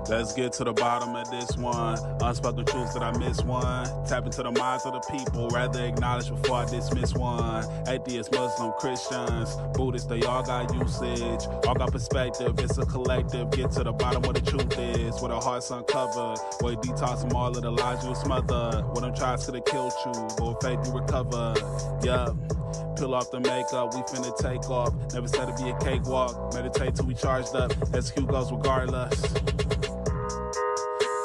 Let's get to the bottom of this one. Unspoken truths that I miss one. Tap into the minds of the people, rather acknowledge before I dismiss one. Atheists, Muslim, Christians, Buddhists, they all got usage. All got perspective, it's a collective. Get to the bottom where the truth is. With our hearts uncovered. Where you detox from all of the lies you smothered. What them tries could have killed you, but with faith you recover. Yup. Peel off the makeup, we finna take off. Never said it'd be a cakewalk. Meditate till we charged up. Execute goes regardless.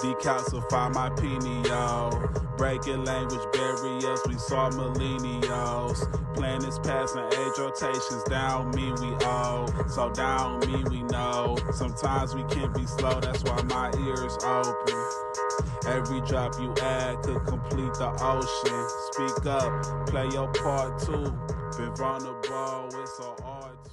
Decalcify my pineal. Breaking language barriers, we saw millennials. Planets passing age rotations, down me we owe. So down me we know. Sometimes we can be slow, that's why my ears open. Every drop you add could complete the ocean. Speak up, play your part too. Been vulnerable, it's so hard to.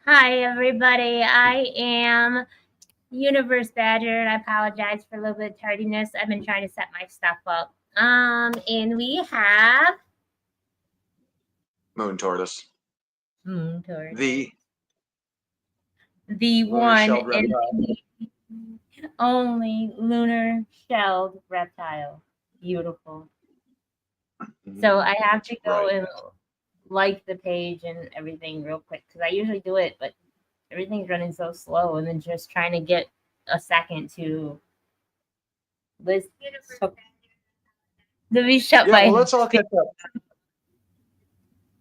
Hi, everybody. I am Universe Badger, and I apologize for a little bit of tardiness. I've been trying to set my stuff up. And we have Moon Tortoise. The Lunar one shelled and reptile. only lunar shelled reptile. Beautiful. So I have to go Right. and like the page and everything real quick because I usually do it, but everything's running so slow, and then just trying to get a second to list to be shut Yeah, by. well, let's all catch up.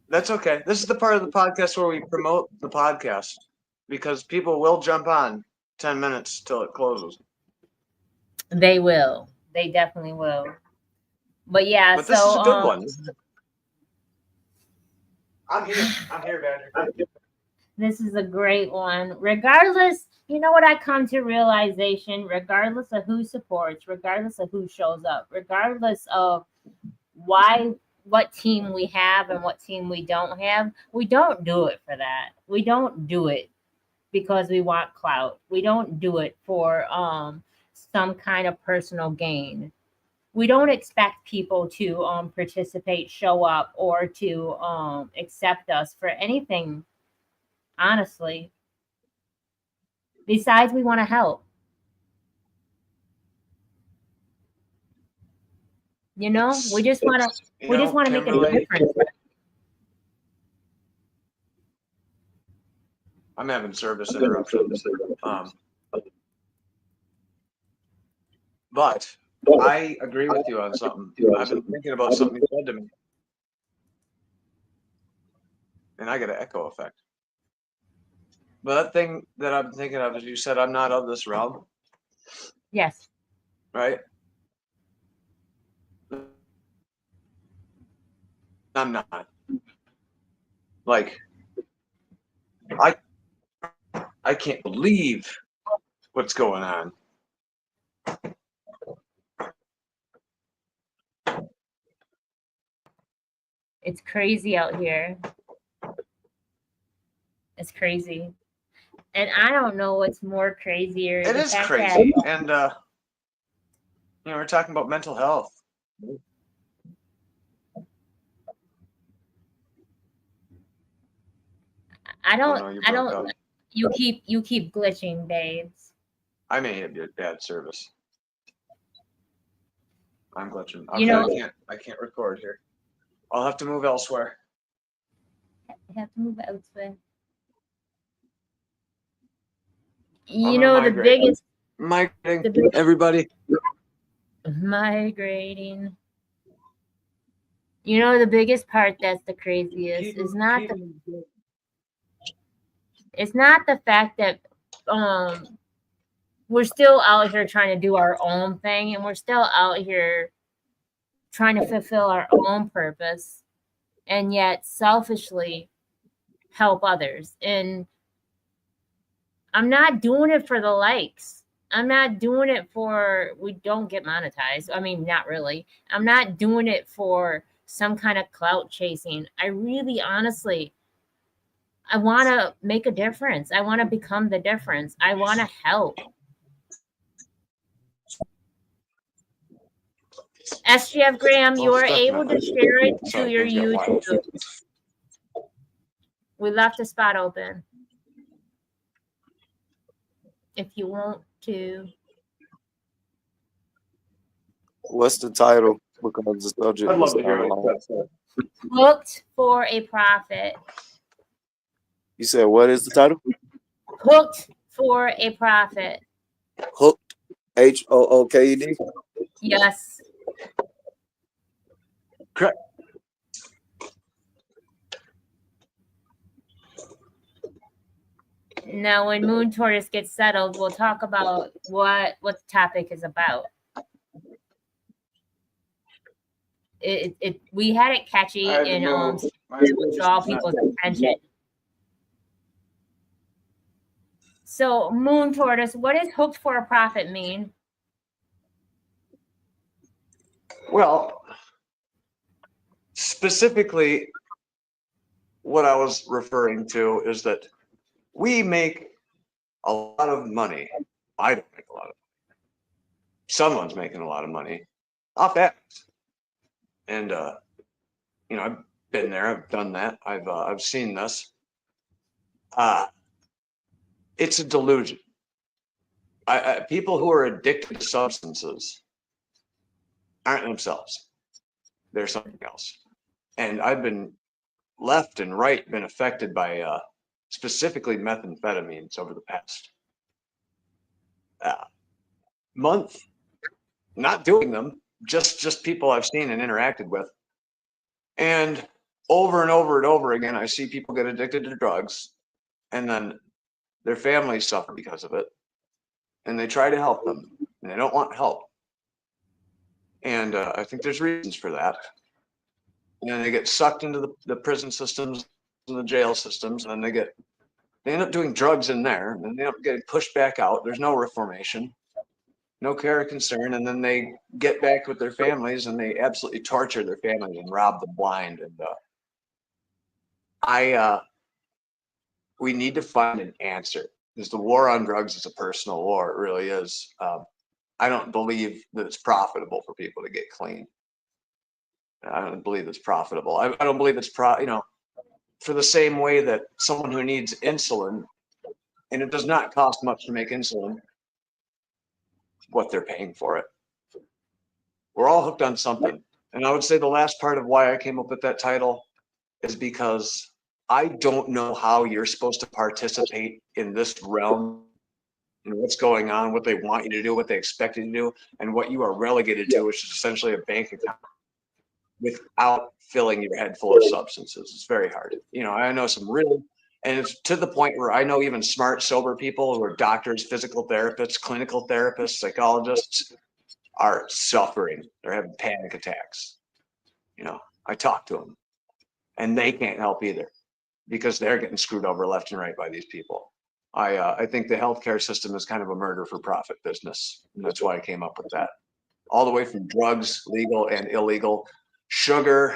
That's okay. This is the part of the podcast where we promote the podcast because people will jump on 10 minutes till it closes. They will. They definitely will. But yeah, But this is a good one. I'm here, Badger. This is a great one. Regardless, you know what I come to realization, regardless of who supports, regardless of who shows up, regardless of what team we have and what team we don't have, we don't do it for that. We don't do it because we want clout. We don't do it for some kind of personal gain. We don't expect people to participate, show up, or to accept us for anything, honestly. Besides, we want to help. You know, we just want to make a difference. I'm having service interruptions. But I agree with you on something. I've been thinking about something you said to me. And I get an echo effect. But that thing that I'm thinking of is you said I'm not of this realm. Yes. Right? I'm not. Like, I can't believe what's going on. It's crazy out here. It's crazy. And I don't know what's more crazier. It is crazy. And, we're talking about mental health. I don't, you keep glitching, babes. I may have bad service. I'm glitching. Okay, I can't record here. I'll have to move elsewhere. Have to move elsewhere. You know, the biggest migrating, everybody. Migrating. You know, the biggest part that's the craziest is not it's not the fact that we're still out here trying to do our own thing, and we're still out here trying to fulfill our own purpose, and yet selfishly help others. And I'm not doing it for the likes. I'm not doing it for, we don't get monetized. I mean, not really. I'm not doing it for some kind of clout chasing. I really, honestly, I want to make a difference. I want to become the difference. I want to help. SGF Graham, you Most are able to definitely. share it to Sorry, your things get wild. YouTube. We left a spot open. If you want to. What's the title? Because the subject I'd was love to kind hear of what long. that's said. Hooked for a Profit. You said what is the title? Hooked for a Profit. Hooked. HOOKED. Yes. Correct. Now, when Moon Tortoise gets settled, we'll talk about what the topic is about. We had it catchy and draw people's attention. So, Moon Tortoise, what does hooked for a profit mean? Well, specifically, what I was referring to is that we make a lot of money. I don't make a lot of money. Someone's making a lot of money off ads. And I've been there, I've done that, I've seen this. It's a delusion. People who are addicted to substances aren't themselves. They're something else. And I've been left and right been affected by specifically methamphetamines over the past month. Not doing them, just people I've seen and interacted with. And over and over and over again, I see people get addicted to drugs, and then their families suffer because of it, and they try to help them, and they don't want help. And I think there's reasons for that. And then they get sucked into the prison systems and the jail systems, and then they end up doing drugs in there, and then they end up getting pushed back out. There's no reformation, no care or concern, and then they get back with their families and they absolutely torture their families and rob them blind. And we need to find an answer, because the war on drugs is a personal war. It really is. I don't believe that it's profitable for people to get clean. I don't believe it's profitable. I don't believe it's for the same way that someone who needs insulin, and it does not cost much to make insulin, what they're paying for it. We're all hooked on something. And I would say the last part of why I came up with that title is because I don't know how you're supposed to participate in this realm and what's going on, what they want you to do, what they expect you to do, and what you are relegated to, which is essentially a bank account, without filling your head full of substances. It's very hard. I know some really, and it's to the point where I know even smart, sober people who are doctors, physical therapists, clinical therapists, psychologists are suffering. They're having panic attacks. I talk to them, and they can't help either, because they're getting screwed over left and right by these people. I think the healthcare system is kind of a murder for profit business, and that's why I came up with that. All the way from drugs, legal and illegal, sugar,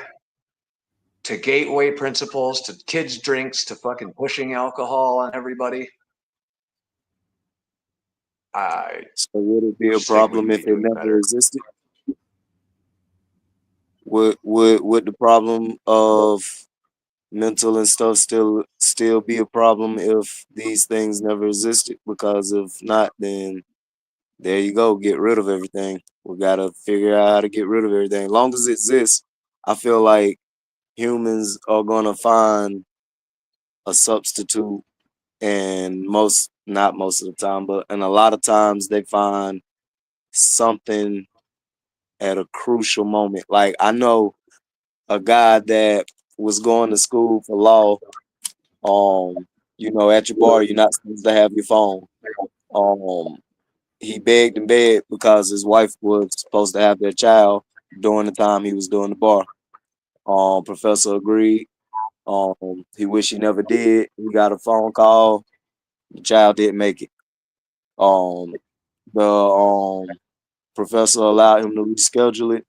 to gateway principles, to kids' drinks, to fucking pushing alcohol on everybody. So would it be a problem if it never existed? Would the problem of mental and stuff still be a problem if these things never existed? Because if not, then there you go, get rid of everything. We gotta figure out how to get rid of everything. As long as it exists, I feel like humans are gonna find a substitute, and not most of the time, but in a lot of times they find something at a crucial moment. Like I know a guy that was going to school for law. At your bar, you're not supposed to have your phone. Um, he begged and begged because his wife was supposed to have their child during the time he was doing the bar. Professor agreed. He wished he never did. He got a phone call. The child didn't make it. The professor allowed him to reschedule it.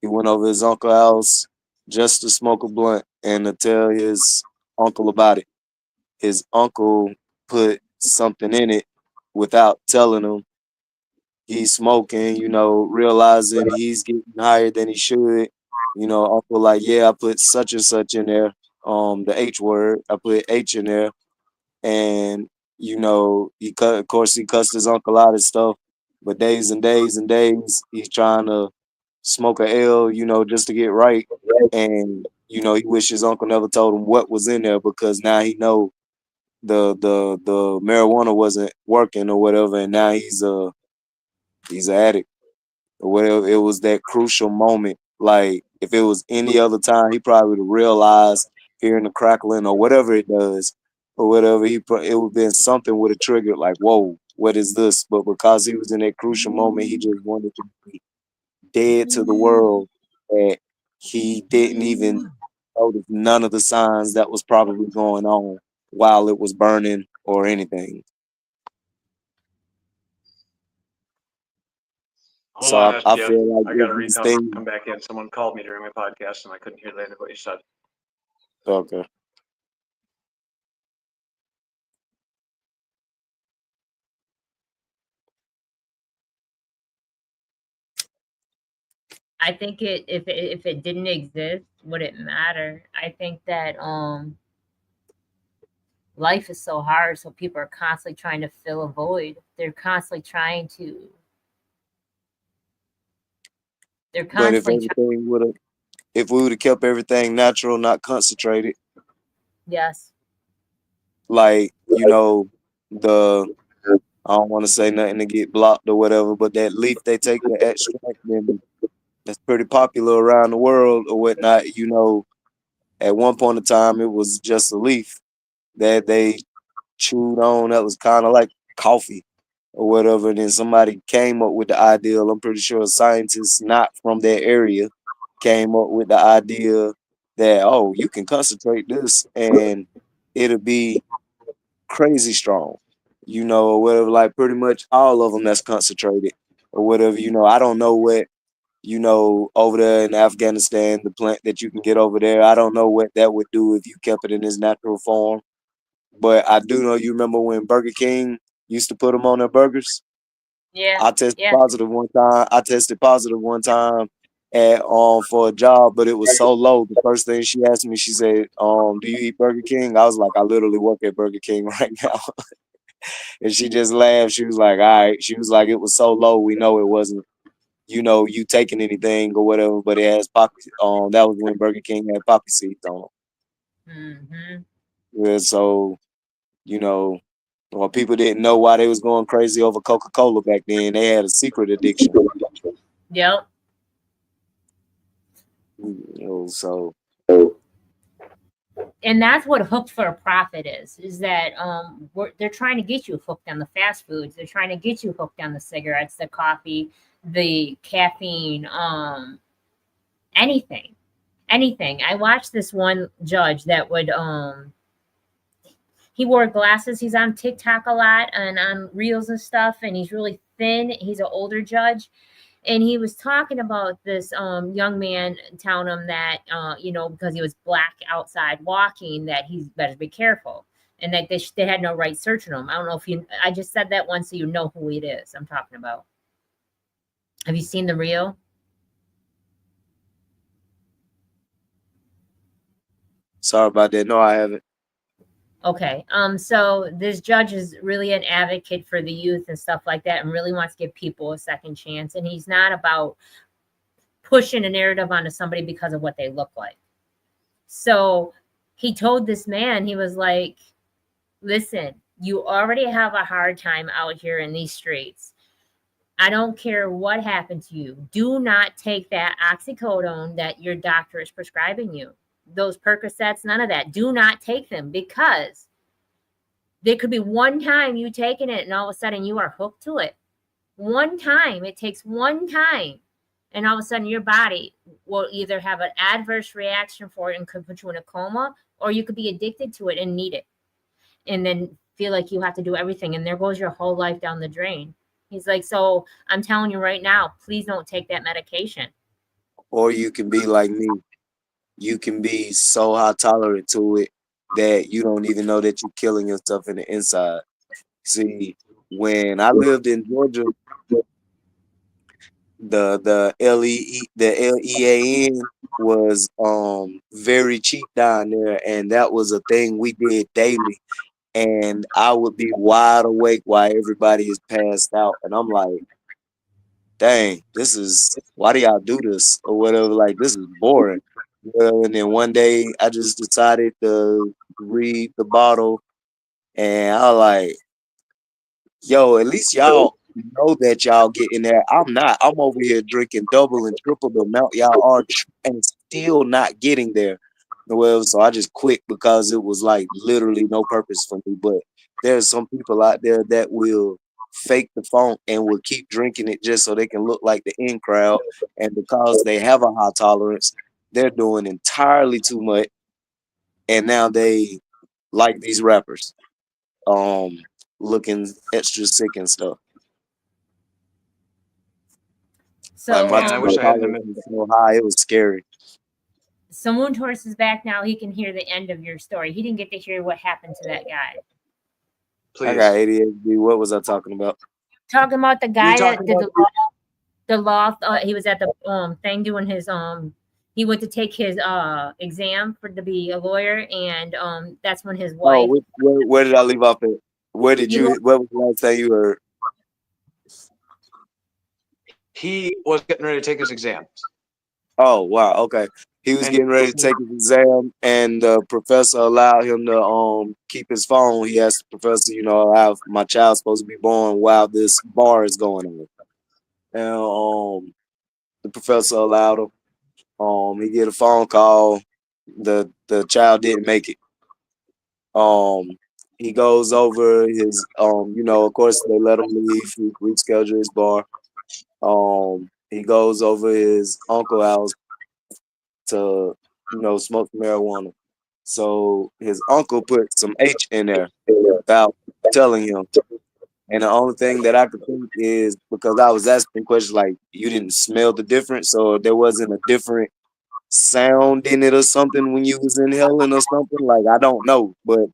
He went over his uncle's house just to smoke a blunt and to tell his uncle about it. His uncle put something in it without telling him, he's smoking, realizing he's getting higher than he should. Uncle like, yeah, I put such and such in there. The H word, I put H in there, and of course, he cussed his uncle out and stuff. But days and days and days, he's trying to smoke a L, just to get right. And he wished his uncle never told him what was in there because now he know the marijuana wasn't working or whatever, and now he's an addict or whatever. It was that crucial moment. Like if it was any other time, he probably would have realized hearing the crackling or whatever it does or whatever. It would have been something would have triggered like, whoa, what is this? But because he was in that crucial moment, he just wanted to be dead to the world that he didn't even notice none of the signs that was probably going on while it was burning or anything. Hold So on, I SPF. feel like I got to these come things. back in. Someone called me during my podcast, and I couldn't hear the end of what you said. Okay. I think if it didn't exist, would it matter? I think that life is so hard, so people are constantly trying to fill a void. They're But if constantly trying. everything would have, if we would have kept everything natural, not concentrated, Yes. like the I don't want to say nothing to get blocked or whatever, but that leaf they take to extract, then that's pretty popular around the world or whatnot. At one point in time, it was just a leaf that they chewed on that was kind of like coffee or whatever. And then somebody came up with the idea. I'm pretty sure scientists not from that area came up with the idea that, oh, you can concentrate this and it'll be crazy strong, or whatever. Like pretty much all of them that's concentrated or whatever. I don't know what over there in Afghanistan, the plant that you can get over there. I don't know what that would do if you kept it in its natural form. But I do know you remember when Burger King used to put them on their burgers. Yeah. I tested Yeah. positive one time. I tested positive one time at for a job, but it was so low. The first thing she asked me, she said, do you eat Burger King? I was like, I literally work at Burger King right now. And she just laughed. She was like, all right. She was like, it was so low, we know it wasn't, you taking anything or whatever, but it has poppy. That was when Burger King had poppy seeds on Hmm. them. Yeah, so, you know, well, people didn't know why they was going crazy over Coca-Cola back then. They had a secret addiction. Yep. So And that's what hooked for a profit is that they're trying to get you hooked on the fast foods. They're trying to get you hooked on the cigarettes, the coffee, the caffeine, anything. Anything. I watched this one judge that would he wore glasses. He's on TikTok a lot and on reels and stuff, and he's really thin. He's an older judge, and he was talking about this young man telling him that because he was black outside walking that he's better be careful, and that they had no right searching him. I don't know if you. I just said that once so you know who it is I'm talking about. Have you seen the reel? sorry about that. No, I haven't. Okay. So this judge is really an advocate for the youth and stuff like that, and really wants to give people a second chance. And he's not about pushing a narrative onto somebody because of what they look like. So he told this man, he was like, listen, you already have a hard time out here in these streets. I don't care what happened to you. Do not take that oxycodone that your doctor is prescribing you. Those Percocets, none of that. Do not take them, because there could be one time you taking it and all of a sudden you are hooked to it. One time. It takes one time. And all of a sudden your body will either have an adverse reaction for it and could put you in a coma, or you could be addicted to it and need it. And then feel like you have to do everything. And there goes your whole life down the drain. He's like, so I'm telling you right now, please don't take that medication. Or you can be like me. You can be so high tolerant to it that you don't even know that you're killing yourself in the inside. See, when I lived in Georgia, the LEAN was very cheap down there, and that was a thing we did daily. And I would be wide awake while everybody is passed out, and I'm like, dang, this is why do y'all do this or whatever? Like, this is boring. Well, and then one day I just decided to read the bottle, and I was like, yo, at least y'all know that y'all getting there. I'm not. I'm over here drinking double and triple the amount y'all are and still not getting there. Well, so I just quit because it was like literally no purpose for me. But there's some people out there that will fake the funk and will keep drinking it just so they can look like the in crowd. And because they have a high tolerance, they're doing entirely too much. And now they like these rappers, um, looking extra sick and stuff. Like So Man, I my wish I hadn't tolerance admitted was that. so high, it was scary. so Moon Horse is back now. He can hear the end of your story. He didn't get to hear what happened to that guy. I got Please. ADHD. What was I talking about? Talking about the You were guy that talking did about the law. He was at the thing doing his He went to take his exam for to be a lawyer, and that's when his Oh, wife. where did I leave off at? Where did You you? What was the last thing you heard? he was getting ready to take his exams. Oh, wow. Okay. He was And getting ready to take his exam, and the professor allowed him to keep his phone. He asked the professor, my child's supposed to be born while this bar is going on, and the professor allowed him. He get a phone call. The child didn't make it. Um, he goes over his of course they let him leave. He reschedule his bar. He goes over his uncle house to smoke marijuana. So his uncle put some H in there without telling him. And the only thing that I could think is because I was asking questions like, you didn't smell the difference, or there wasn't a different sound in it or something when you was inhaling or something. Like, I don't know, but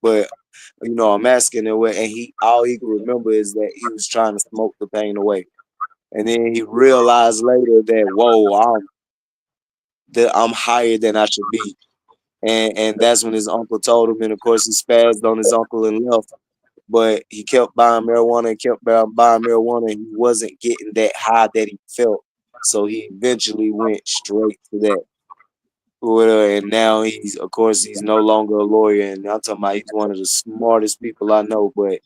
I'm asking it, and he all he could remember is that he was trying to smoke the pain away. And then he realized later that, whoa, I'm higher than I should be. And that's when his uncle told him, and of course he spazzed on his uncle and left. But he kept buying marijuana and kept buying marijuana, and he wasn't getting that high that he felt. So he eventually went straight to that. And now of course, he's no longer a lawyer, and I'm talking about he's one of the smartest people I know. But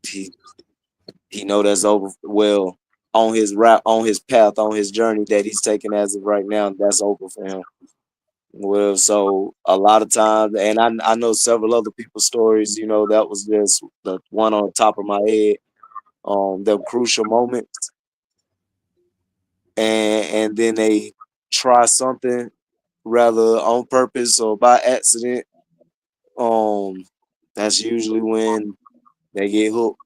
he he know that's over. Well, on his path, on his journey that he's taking as of right now, that's over for him. Well, so a lot of times, and I know several other people's stories. That was just the one on the top of my head. The crucial moments, and then they try something rather on purpose or by accident. Um, that's usually when they get hooked,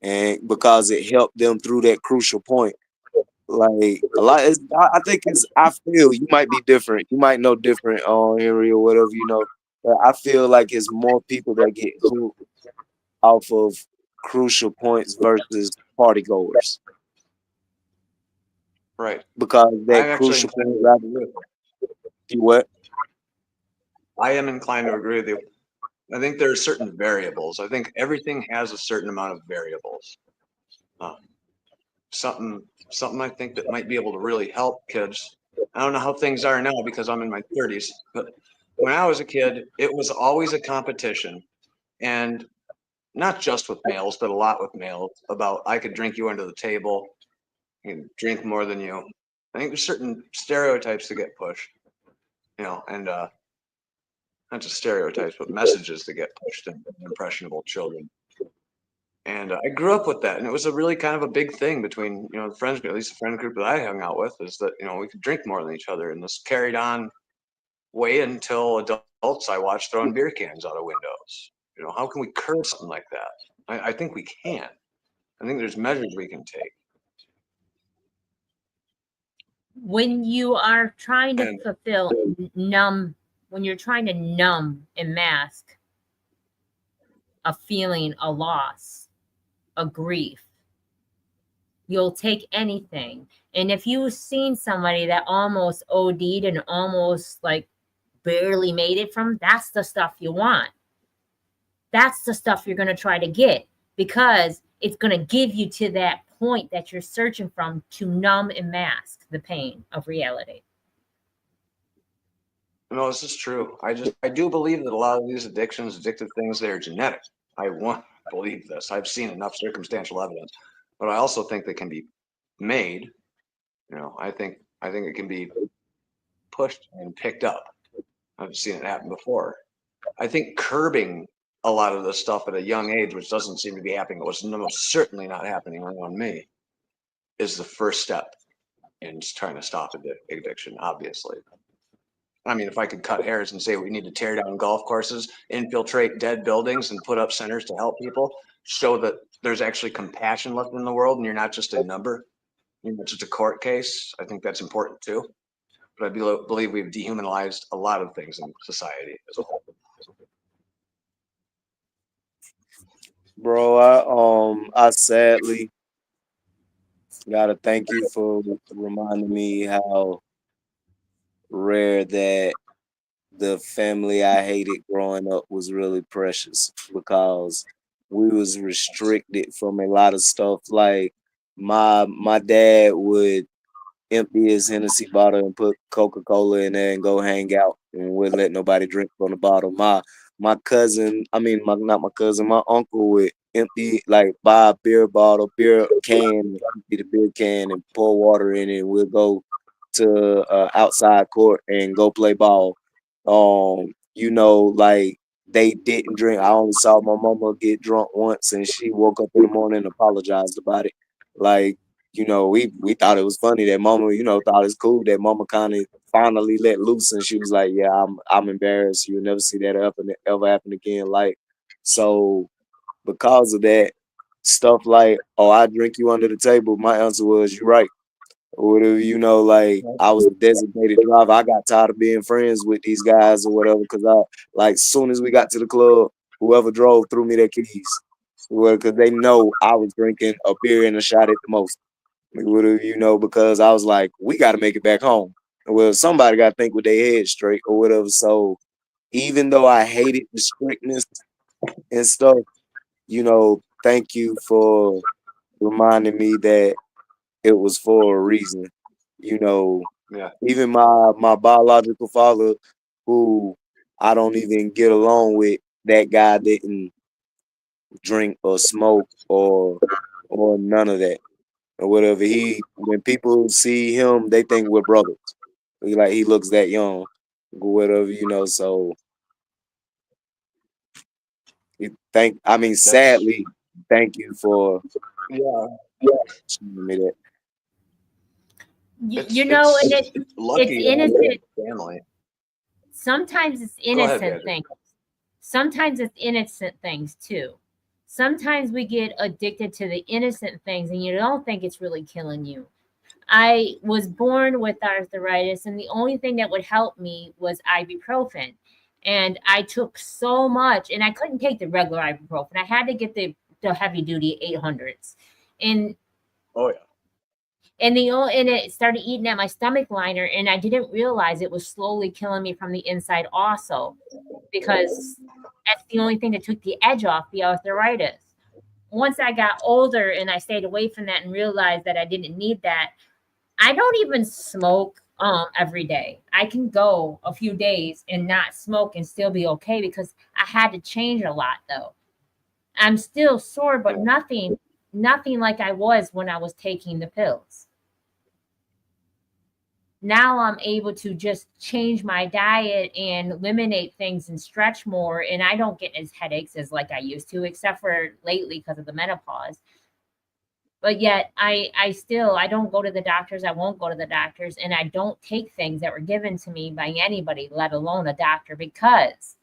and because it helped them through that crucial point. Like a lot, I think I feel you might be different. You might know different on Henry or whatever But I feel like it's more people that get hooked off of crucial points versus party goers right. because that I'm actually crucial inclined point to rather agree with you. you what? I am inclined to agree with you. I think there are certain variables. I think everything has a certain amount of variables. Uh, something something I think that might be able to really help kids. I don't know how things are now because I'm in my 30s, but when I was a kid, it was always a competition, and not just with males, but a lot with males about I could drink you under the table, I can drink more than you. I think there's certain stereotypes that get pushed, and not just stereotypes, but messages that get pushed in impressionable children. And I grew up with that, and it was a really kind of a big thing between the friends, at least the friend group that I hung out with, is that we could drink more than each other, and this carried on way until adults I watched throwing beer cans out of windows. How can we curb something like that? I think we can. I think there's measures we can take. when you are trying to And fulfill numb, when you're trying to numb and mask a feeling, a loss, a grief, You'll take anything. And if you've seen somebody that almost OD'd and almost like barely made it from, that's the stuff you want. That's the stuff you're going to try to get, because it's going to give you to that point that you're searching from to numb and mask the pain of reality. No, this is true. I do believe that a lot of these addictions, addictive things, they're genetic. I want to believe this. I've seen enough circumstantial evidence, but I also think they can be made. I think it can be pushed and picked up. I've seen it happen before. I think curbing a lot of this stuff at a young age, which doesn't seem to be happening, it was most certainly not happening around me, is the first step in trying to stop addiction, obviously. I mean, if I could cut hairs and say we need to tear down golf courses, infiltrate dead buildings, and put up centers to help people, show that there's actually compassion left in the world and you're not just a number, you're not just a court case, I think that's important too. But I believe we've dehumanized a lot of things in society as a whole. Bro, I sadly gotta thank you for reminding me how rare that the family I hated growing up was really precious, because we was restricted from a lot of stuff. Like my dad would empty his Hennessy bottle and put Coca-Cola in there and go hang out, and wouldn't let nobody drink from the bottle. My cousin, I mean, not my cousin, my uncle would empty, like, buy a beer can, empty the beer can and pour water in it, and we'll go to outside court and go play ball. Like, they didn't drink. I only saw my mama get drunk once, and she woke up in the morning and apologized about it. Like, we thought it was funny that mama, thought it's cool that mama kind of finally let loose, and she was like, "Yeah, I'm embarrassed. You'll never see that ever happen again." Like, so because of that stuff, like, "Oh, I drink you under the table," my answer was, "You're right." Or whatever, like, I was a designated driver. I got tired of being friends with these guys or whatever, because like, soon as we got to the club, whoever drove threw me their keys. Well, because they know I was drinking a beer and a shot at the most. Whatever, because I was like, we got to make it back home. Well, somebody got to think with their head straight or whatever. So even though I hated the strictness and stuff, thank you for reminding me that it was for a reason. Yeah. Even my biological father, who I don't even get along with, that guy didn't drink or smoke or none of that or whatever. When people see him, they think we're brothers. He looks that young, or whatever, So sadly, thank you for showing me that. And it's innocent. Family. Sometimes it's innocent things. Sometimes it's innocent things too. Sometimes we get addicted to the innocent things and you don't think it's really killing you. I was born with arthritis, and the only thing that would help me was ibuprofen. And I took so much, and I couldn't take the regular ibuprofen. I had to get the heavy duty 800s. And oh yeah. And it started eating at my stomach liner, and I didn't realize it was slowly killing me from the inside also, because that's the only thing that took the edge off the arthritis. Once I got older and I stayed away from that and realized that I didn't need that, I don't even smoke every day. I can go a few days and not smoke and still be okay, because I had to change a lot though. I'm still sore, but nothing like I was when I was taking the pills. Now I'm able to just change my diet and eliminate things and stretch more, and I don't get as headaches as like I used to, except for lately because of the menopause. But yet I don't go to the doctors. I won't go to the doctors, and I don't take things that were given to me by anybody, let alone a doctor, because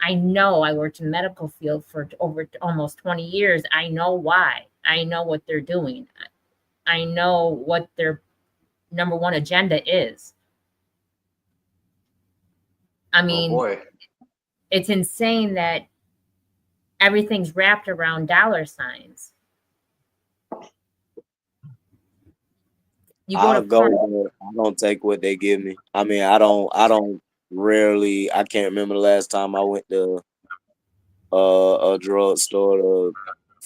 I know I worked in the medical field for over almost 20 years. I know why. I know what they're doing. I know what their number one agenda is. I mean, it's insane that everything's wrapped around dollar signs. You go I'll to go, punch. but I don't take what they give me. I mean, I don't rarely. I can't remember the last time I went to a drugstore to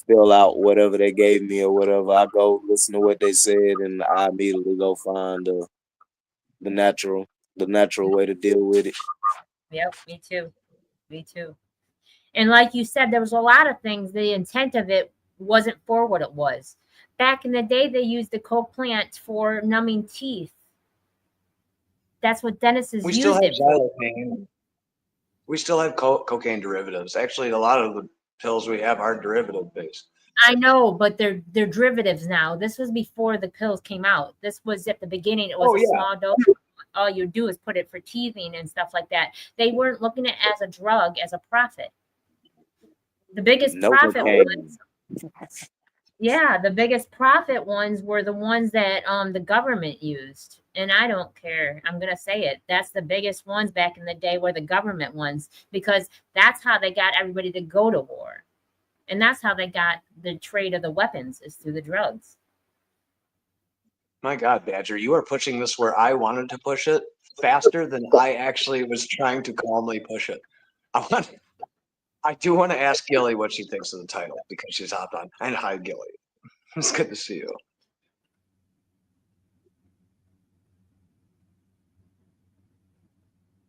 fill out whatever they gave me or whatever. I go listen to what they said, and I immediately go find the natural the natural way to deal with it. Yep, me too. Me too. And like you said, there was a lot of things. The intent of it wasn't for what it was. Back in the day, they used the coke plant for numbing teeth. That's what dentists We still used have it for. xylitol. We still have cocaine derivatives. Actually, a lot of the pills we have are derivative based. I know, but they're derivatives now. This was before the pills came out. This was at the beginning. It was Oh a yeah, small dose. All you do is put it for teething and stuff like that. They weren't looking at it as a drug, as a profit. The biggest No profit cocaine. Yeah, the biggest profit ones were the ones that the government used. And I don't care. I'm gonna say it. That's the biggest ones back in the day were the government ones because that's how they got everybody to go to war. And that's how they got the trade of the weapons is through the drugs. my God, Badger, you are pushing this where I wanted to push it faster than I actually was trying to calmly push it. I do want to ask Gilly what she thinks of the title because she's hopped on. And hi, Gilly. It's good to see you.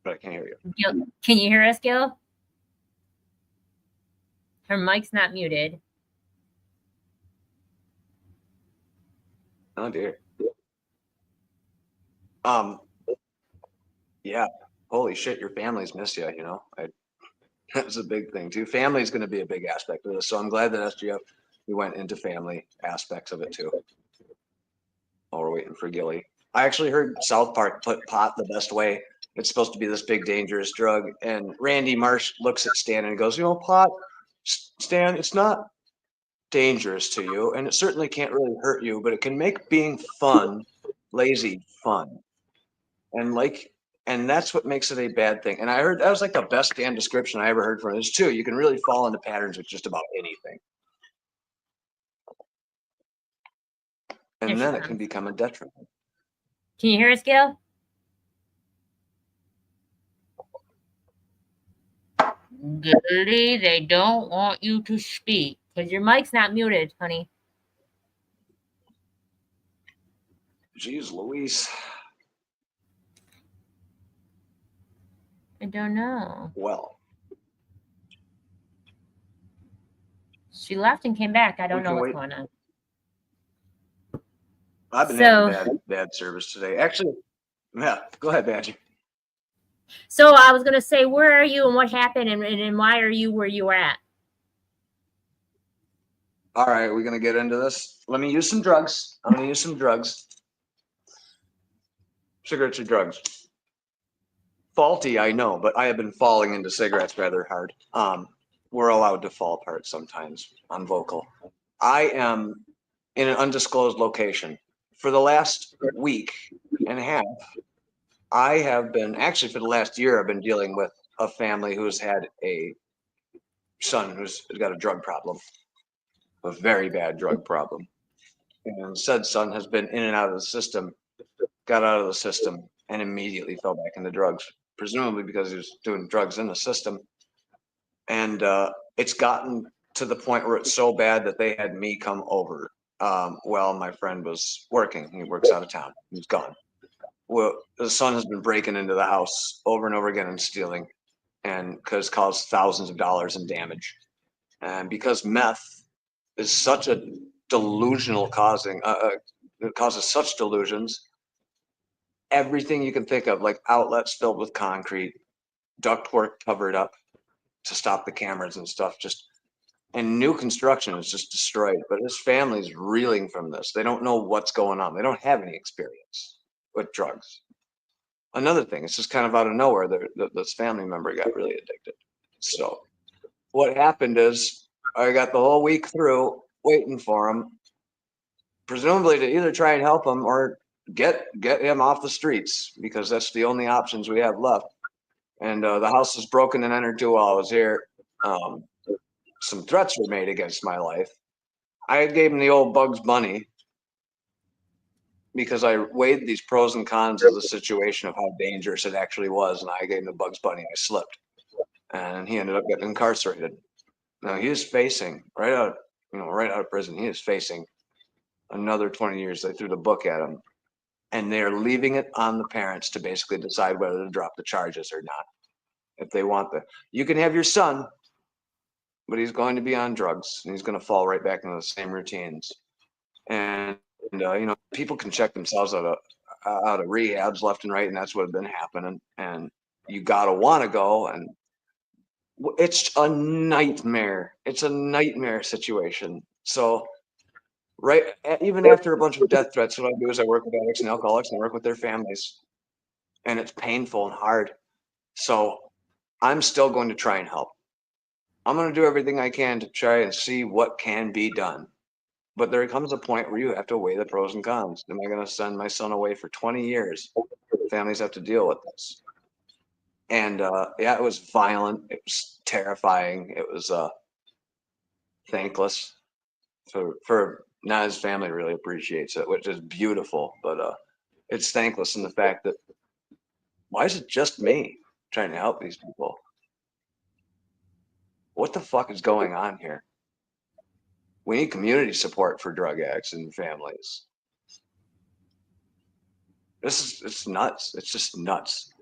But I can't hear you. Gil, can you hear us, Gil? Her mic's not muted. Oh dear. Yeah. Holy shit, your family's missed you, you know. That's a big thing too. Family is going to be a big aspect of this. So I'm glad that SGF we went into family aspects of it too. While we're waiting for Gilly. I actually heard South Park put pot the best way. It's supposed to be this big dangerous drug. And Randy Marsh looks at Stan and goes, you know, pot, Stan, it's not dangerous to you, and it certainly can't really hurt you, but it can make being fun, lazy fun. And and that's what makes it a bad thing. And I heard that was like the best damn description I ever heard from this too. You can really fall into patterns with just about anything. And then it can become a detriment. Can you hear us, Gil? Gilly, they don't want you to speak because your mic's not muted, honey. Jeez Louise. I don't know. Well. She left and came back. I don't know what's going on. I've been having bad service today. Actually, yeah, go ahead, Badger. So I was going to say, where are you and what happened and why are you where you were at? All right, we're going to get into this. Let me use some drugs. I'm going to use some drugs. Cigarettes are drugs. Faulty, I know, but I have been falling into cigarettes rather hard. We're allowed to fall apart sometimes on vocal. I am in an undisclosed location. For the last week and a half, I have been, actually for the last year, I've been dealing with a family who's had a son who's got a drug problem, a very bad drug problem. And said son has been in and out of the system, got out of the system, and immediately fell back into drugs, presumably because he was doing drugs in the system. And it's gotten to the point where it's so bad that they had me come over while my friend was working. He works out of town. He's gone. Well, the son has been breaking into the house over and over again and stealing, and has caused thousands of dollars in damage. And because meth is such a delusional causing, it causes such delusions. Everything you can think of, like outlets filled with concrete, ductwork covered up to stop the cameras and stuff, and new construction is just destroyed. But his family's reeling from this. They don't know what's going on. They don't have any experience with drugs. Another thing, it's just kind of out of nowhere, this family member got really addicted. So what happened is I got the whole week through waiting for him, presumably to either try and help him or get him off the streets, because that's the only options we have left. And the house was broken and entered while I was here. Some threats were made against my life. I gave him the old Bugs Bunny. because I weighed these pros and cons of the situation of how dangerous it actually was, and I gave him the Bugs Bunny. I slipped, and he ended up getting incarcerated. Now he is facing right out of prison. He is facing another 20 years. They threw the book at him, and they are leaving it on the parents to basically decide whether to drop the charges or not. If they want you can have your son, but he's going to be on drugs, and he's going to fall right back into the same routines. And people can check themselves out of rehabs left and right, and that's what has been happening. And you gotta want to go, and it's a nightmare. It's a nightmare situation. So, even after a bunch of death threats, what I do is I work with addicts and alcoholics, and I work with their families, and it's painful and hard. So, I'm still going to try and help. I'm going to do everything I can to try and see what can be done. But there comes a point where you have to weigh the pros and cons. Am I going to send my son away for 20 years? Families have to deal with this. And it was violent. It was terrifying. It was thankless. For now, his family really appreciates it, which is beautiful. But it's thankless in the fact that why is it just me trying to help these people? What the fuck is going on here? We need community support for drug addicts and families. It's nuts. It's just nuts.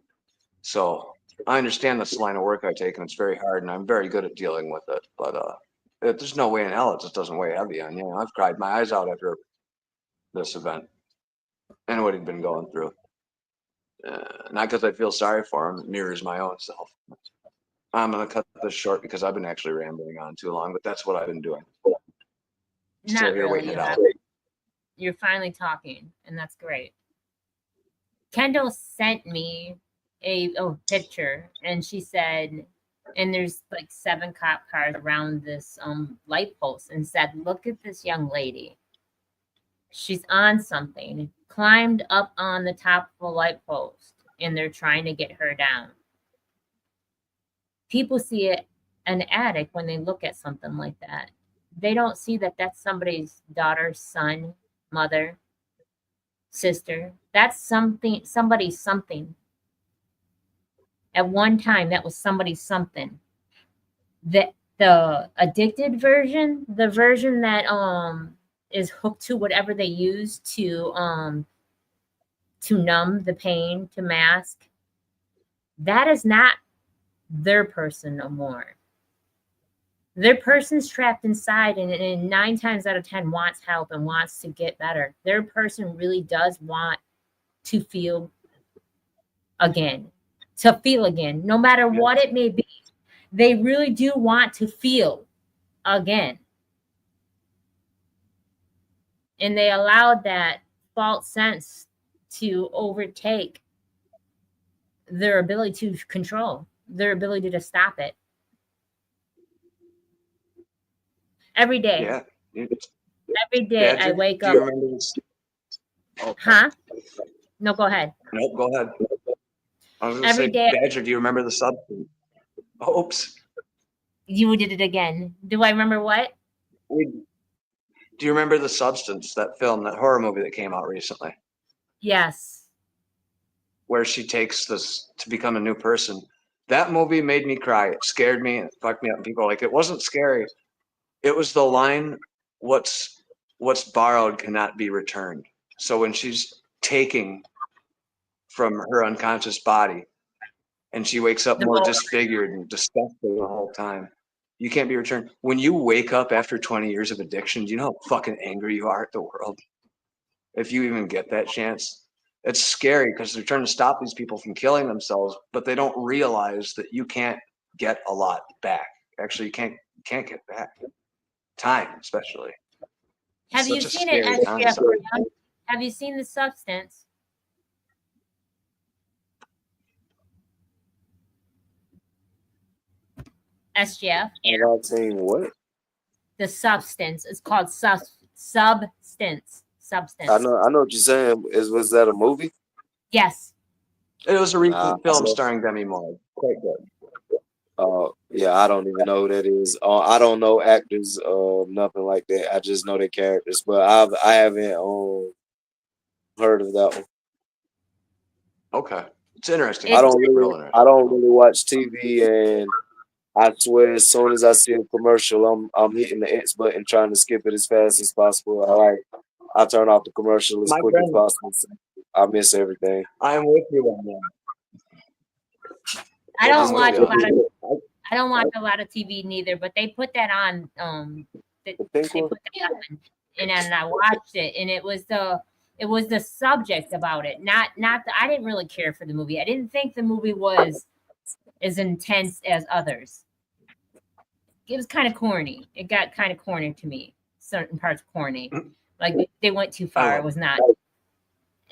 So I understand this line of work I take, and it's very hard, and I'm very good at dealing with it. But there's no way in hell it just doesn't weigh heavy on you. I've cried my eyes out after this event and what he'd been going through. Not because I feel sorry for him. It mirrors my own self. I'm going to cut this short because I've been actually rambling on too long, but that's what I've been doing. Not here really. waiting it out. You're finally talking, and that's great. Kendall sent me a picture, and she said, and there's like 7 cop cars around this light post, and said, look at this young lady. She's on something, climbed up on the top of a light post, and they're trying to get her down. People see an addict when they look at something like that. They don't see that that's somebody's daughter, son, mother, sister. That's somebody's something. At one time, that was somebody's something. The addicted version, the version that is hooked to whatever they use to numb the pain, to mask, that is not their person no more. Their person's trapped inside, and 9 times out of 10 wants help and wants to get better. Their person really does want to feel again, no matter what it may be. They really do want to feel again. And they allowed that false sense to overtake their ability to control, their ability to stop it. Every day. Yeah. Every day Badger, I wake do up. you remember this? Huh? No, go ahead. Nope, go ahead. I was going to Every say, day. Badger, do you remember the substance? Oops. You did it again. Do I remember what? Do you remember The Substance, that film, that horror movie that came out recently? Yes. Where she takes this to become a new person. That movie made me cry. It scared me and it fucked me up. And people are like, it wasn't scary. It was the line, what's borrowed cannot be returned. So when she's taking from her unconscious body and she wakes up more disfigured and disgusted the whole time, you can't be returned. When you wake up after 20 years of addiction, do you know how fucking angry you are at the world? If you even get that chance. It's scary because they're trying to stop these people from killing themselves, but they don't realize that you can't get a lot back. Actually, you can't get back. Time, especially. Have you seen it, SGF? Have you seen The Substance? SGF? And I've seen what? The Substance. It's called Substance. I know what you're saying. Was that a movie? Yes. It was a recent film starring Demi Moore. Quite good. Yeah, I don't even know who that is. I don't know actors, nothing like that. I just know their characters. But I haven't Heard of that one. Okay, it's interesting. It's I don't Real really, interesting. I don't really watch TV, and I swear, as soon as I see a commercial, I'm hitting the X button, trying to skip it as fast as possible. I turn off the commercial as My quick as friend, possible. So I miss everything. I'm with you on that. I don't I'm with watch you a lot of on I don't watch a lot of TV neither, but they put that on. They The pink one. put that on, and I watched it, and it was the subject about it, not the, I didn't really care for the movie. I didn't think the movie was as intense as others. It was kind of corny. It got kind of corny to me. Certain parts corny, like they went too I far. It love was not,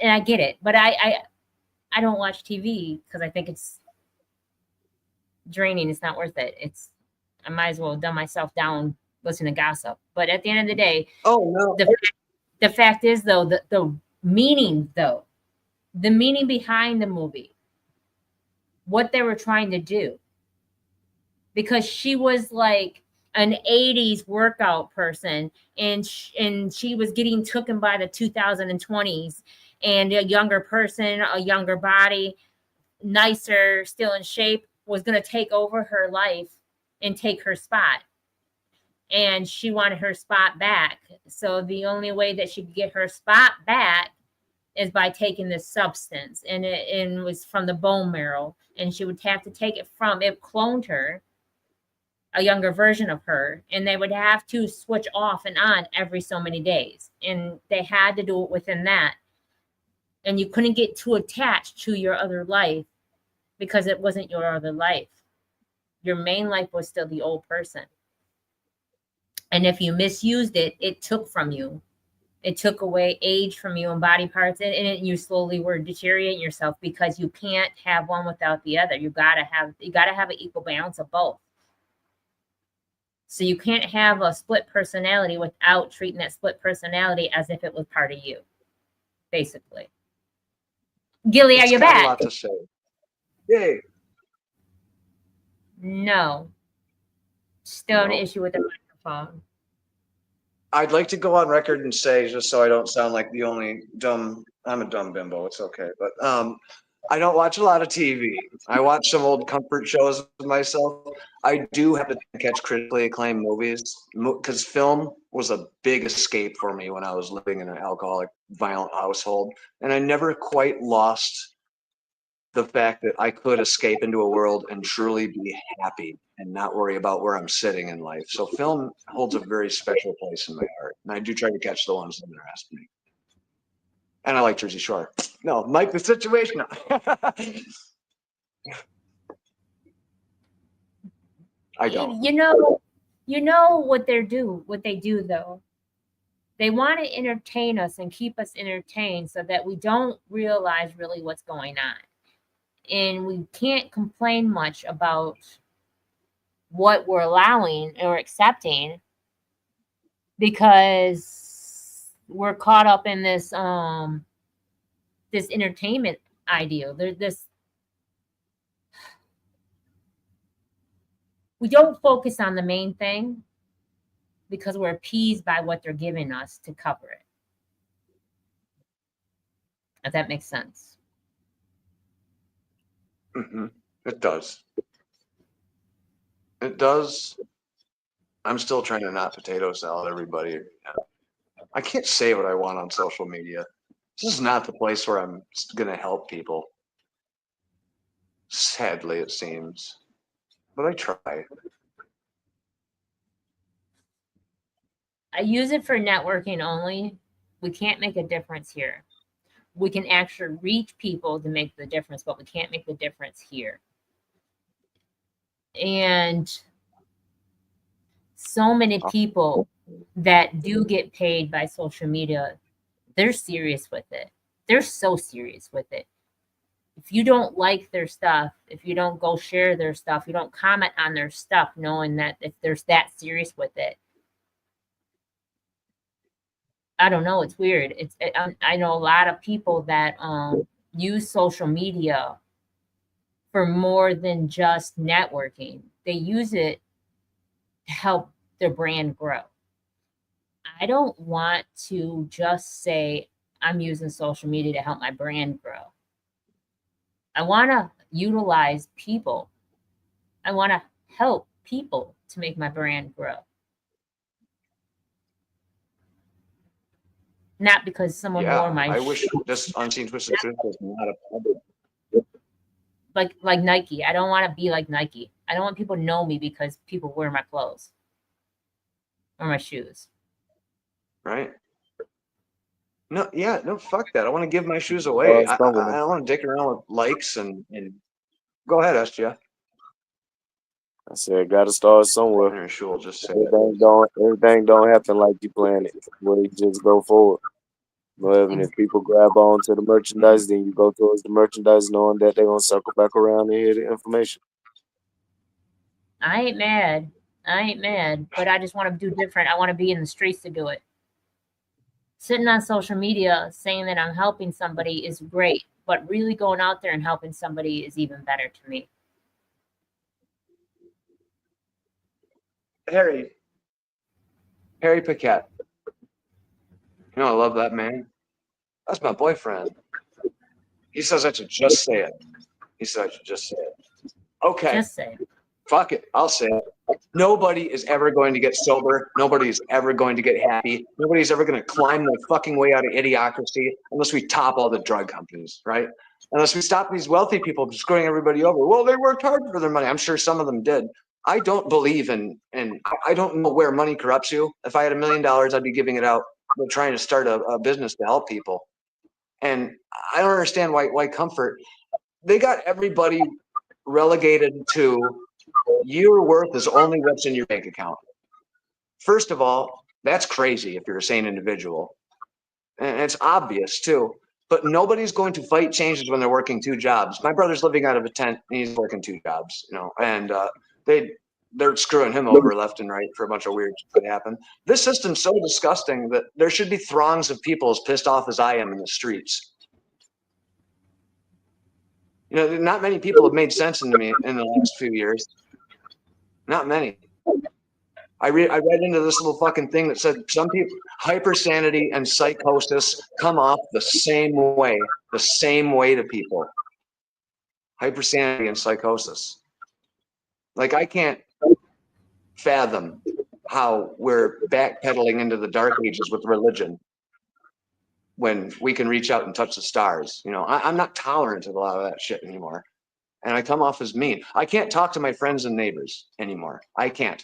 and I get it, but I don't watch TV because I think it's draining. It's not worth it. It's I might as well dumb myself down, listen to gossip. But at the end of the day, Oh no. the fact is though, the meaning though, the meaning behind the movie, what they were trying to do, because she was like an 80s workout person, and she was getting taken by the 2020s, and a younger person, a younger body, nicer, still in shape, was going to take over her life and take her spot. And she wanted her spot back. So the only way that she could get her spot back is by taking this substance. And it was from the bone marrow. And she would have to take it from, it cloned her, a younger version of her. And they would have to switch off and on every so many days. And they had to do it within that. And you couldn't get too attached to your other life because it wasn't your other life. Your main life was still the old person. And if you misused it, it took from you. It took away age from you and body parts, and you slowly were deteriorating yourself because you can't have one without the other. You gotta have an equal balance of both. So you can't have a split personality without treating that split personality as if it was part of you, basically. Gilly, are It's you got a back? lot to say. Yay. No. Still an No. issue with the microphone. I'd like to go on record and say, just so I don't sound like the only dumb, I'm a dumb bimbo, it's okay. But I don't watch a lot of TV. I watch some old comfort shows with myself. I do have to catch critically acclaimed movies because film was a big escape for me when I was living in an alcoholic, violent household. And I never quite lost the fact that I could escape into a world and truly be happy and not worry about where I'm sitting in life. So film holds a very special place in my heart. And I do try to catch the ones that interest me. And I like Jersey Shore. No, Mike, the situation. I don't. You know what they do though. They want to entertain us and keep us entertained so that we don't realize really what's going on. And we can't complain much about what we're allowing or accepting because we're caught up in this this entertainment ideal. We don't focus on the main thing because we're appeased by what they're giving us to cover it. If that makes sense. Mm-hmm. It does. It does. I'm still trying to not potato salad everybody. I can't say what I want on social media. This is not the place where I'm going to help people. Sadly, it seems. But I try. I use it for networking only. We can't make a difference here. We can actually reach people to make the difference, but we can't make the difference here. And so many people that do get paid by social media, they're serious with it. They're so serious with it. If you don't like their stuff, if you don't go share their stuff, you don't comment on their stuff, knowing that if they're that serious with it, I don't know. It's weird. I know a lot of people that use social media for more than just networking. They use it to help their brand grow. I don't want to just say I'm using social media to help my brand grow. I want to utilize people. I want to help people to make my brand grow. Not because someone wore my I wish this Unseen Twisted Truth was not a public. like Nike. I don't want to be like Nike. I don't want people to know me because people wear my clothes or my shoes. Right? No, fuck that. I want to give my shoes away. I don't want to dick around with likes and go ahead, SGF. I said, gotta start somewhere. Sure, just say everything don't happen like you planned it. Well, you just go forward. But if people grab on to the merchandise, then you go towards the merchandise knowing that they're going to circle back around and hear the information. I ain't mad, but I just want to do different. I want to be in the streets to do it. Sitting on social media saying that I'm helping somebody is great, but really going out there and helping somebody is even better to me. Harry Paquette. You know, I love that man. That's my boyfriend. He says I should just say it. He said I should just say it. Okay. Just say it. Fuck it. I'll say it. Nobody is ever going to get sober. Nobody is ever going to get happy. Nobody's ever going to climb the fucking way out of idiocracy unless we top all the drug companies, right? Unless we stop these wealthy people from screwing everybody over. Well, they worked hard for their money. I'm sure some of them did. I don't believe in, and I don't know where money corrupts you. If I had $1 million, I'd be giving it out. We're trying to start a business to help people. And I don't understand why comfort. They got everybody relegated to your worth is only what's in your bank account. First of all, that's crazy if you're a sane individual. And it's obvious too. But nobody's going to fight changes when they're working 2 jobs. My brother's living out of a tent and he's working 2 jobs, you know, and they're screwing him over left and right for a bunch of weird shit that happened. This system's so disgusting that there should be throngs of people as pissed off as I am in the streets. You know, not many people have made sense into me in the last few years. Not many. I read into this little fucking thing that said some people, hypersanity and psychosis come off the same way to people. Hypersanity and psychosis. Like, I can't fathom how we're backpedaling into the dark ages with religion when we can reach out and touch the stars. You know, I'm not tolerant of a lot of that shit anymore. And I come off as mean. I can't talk to my friends and neighbors anymore. I can't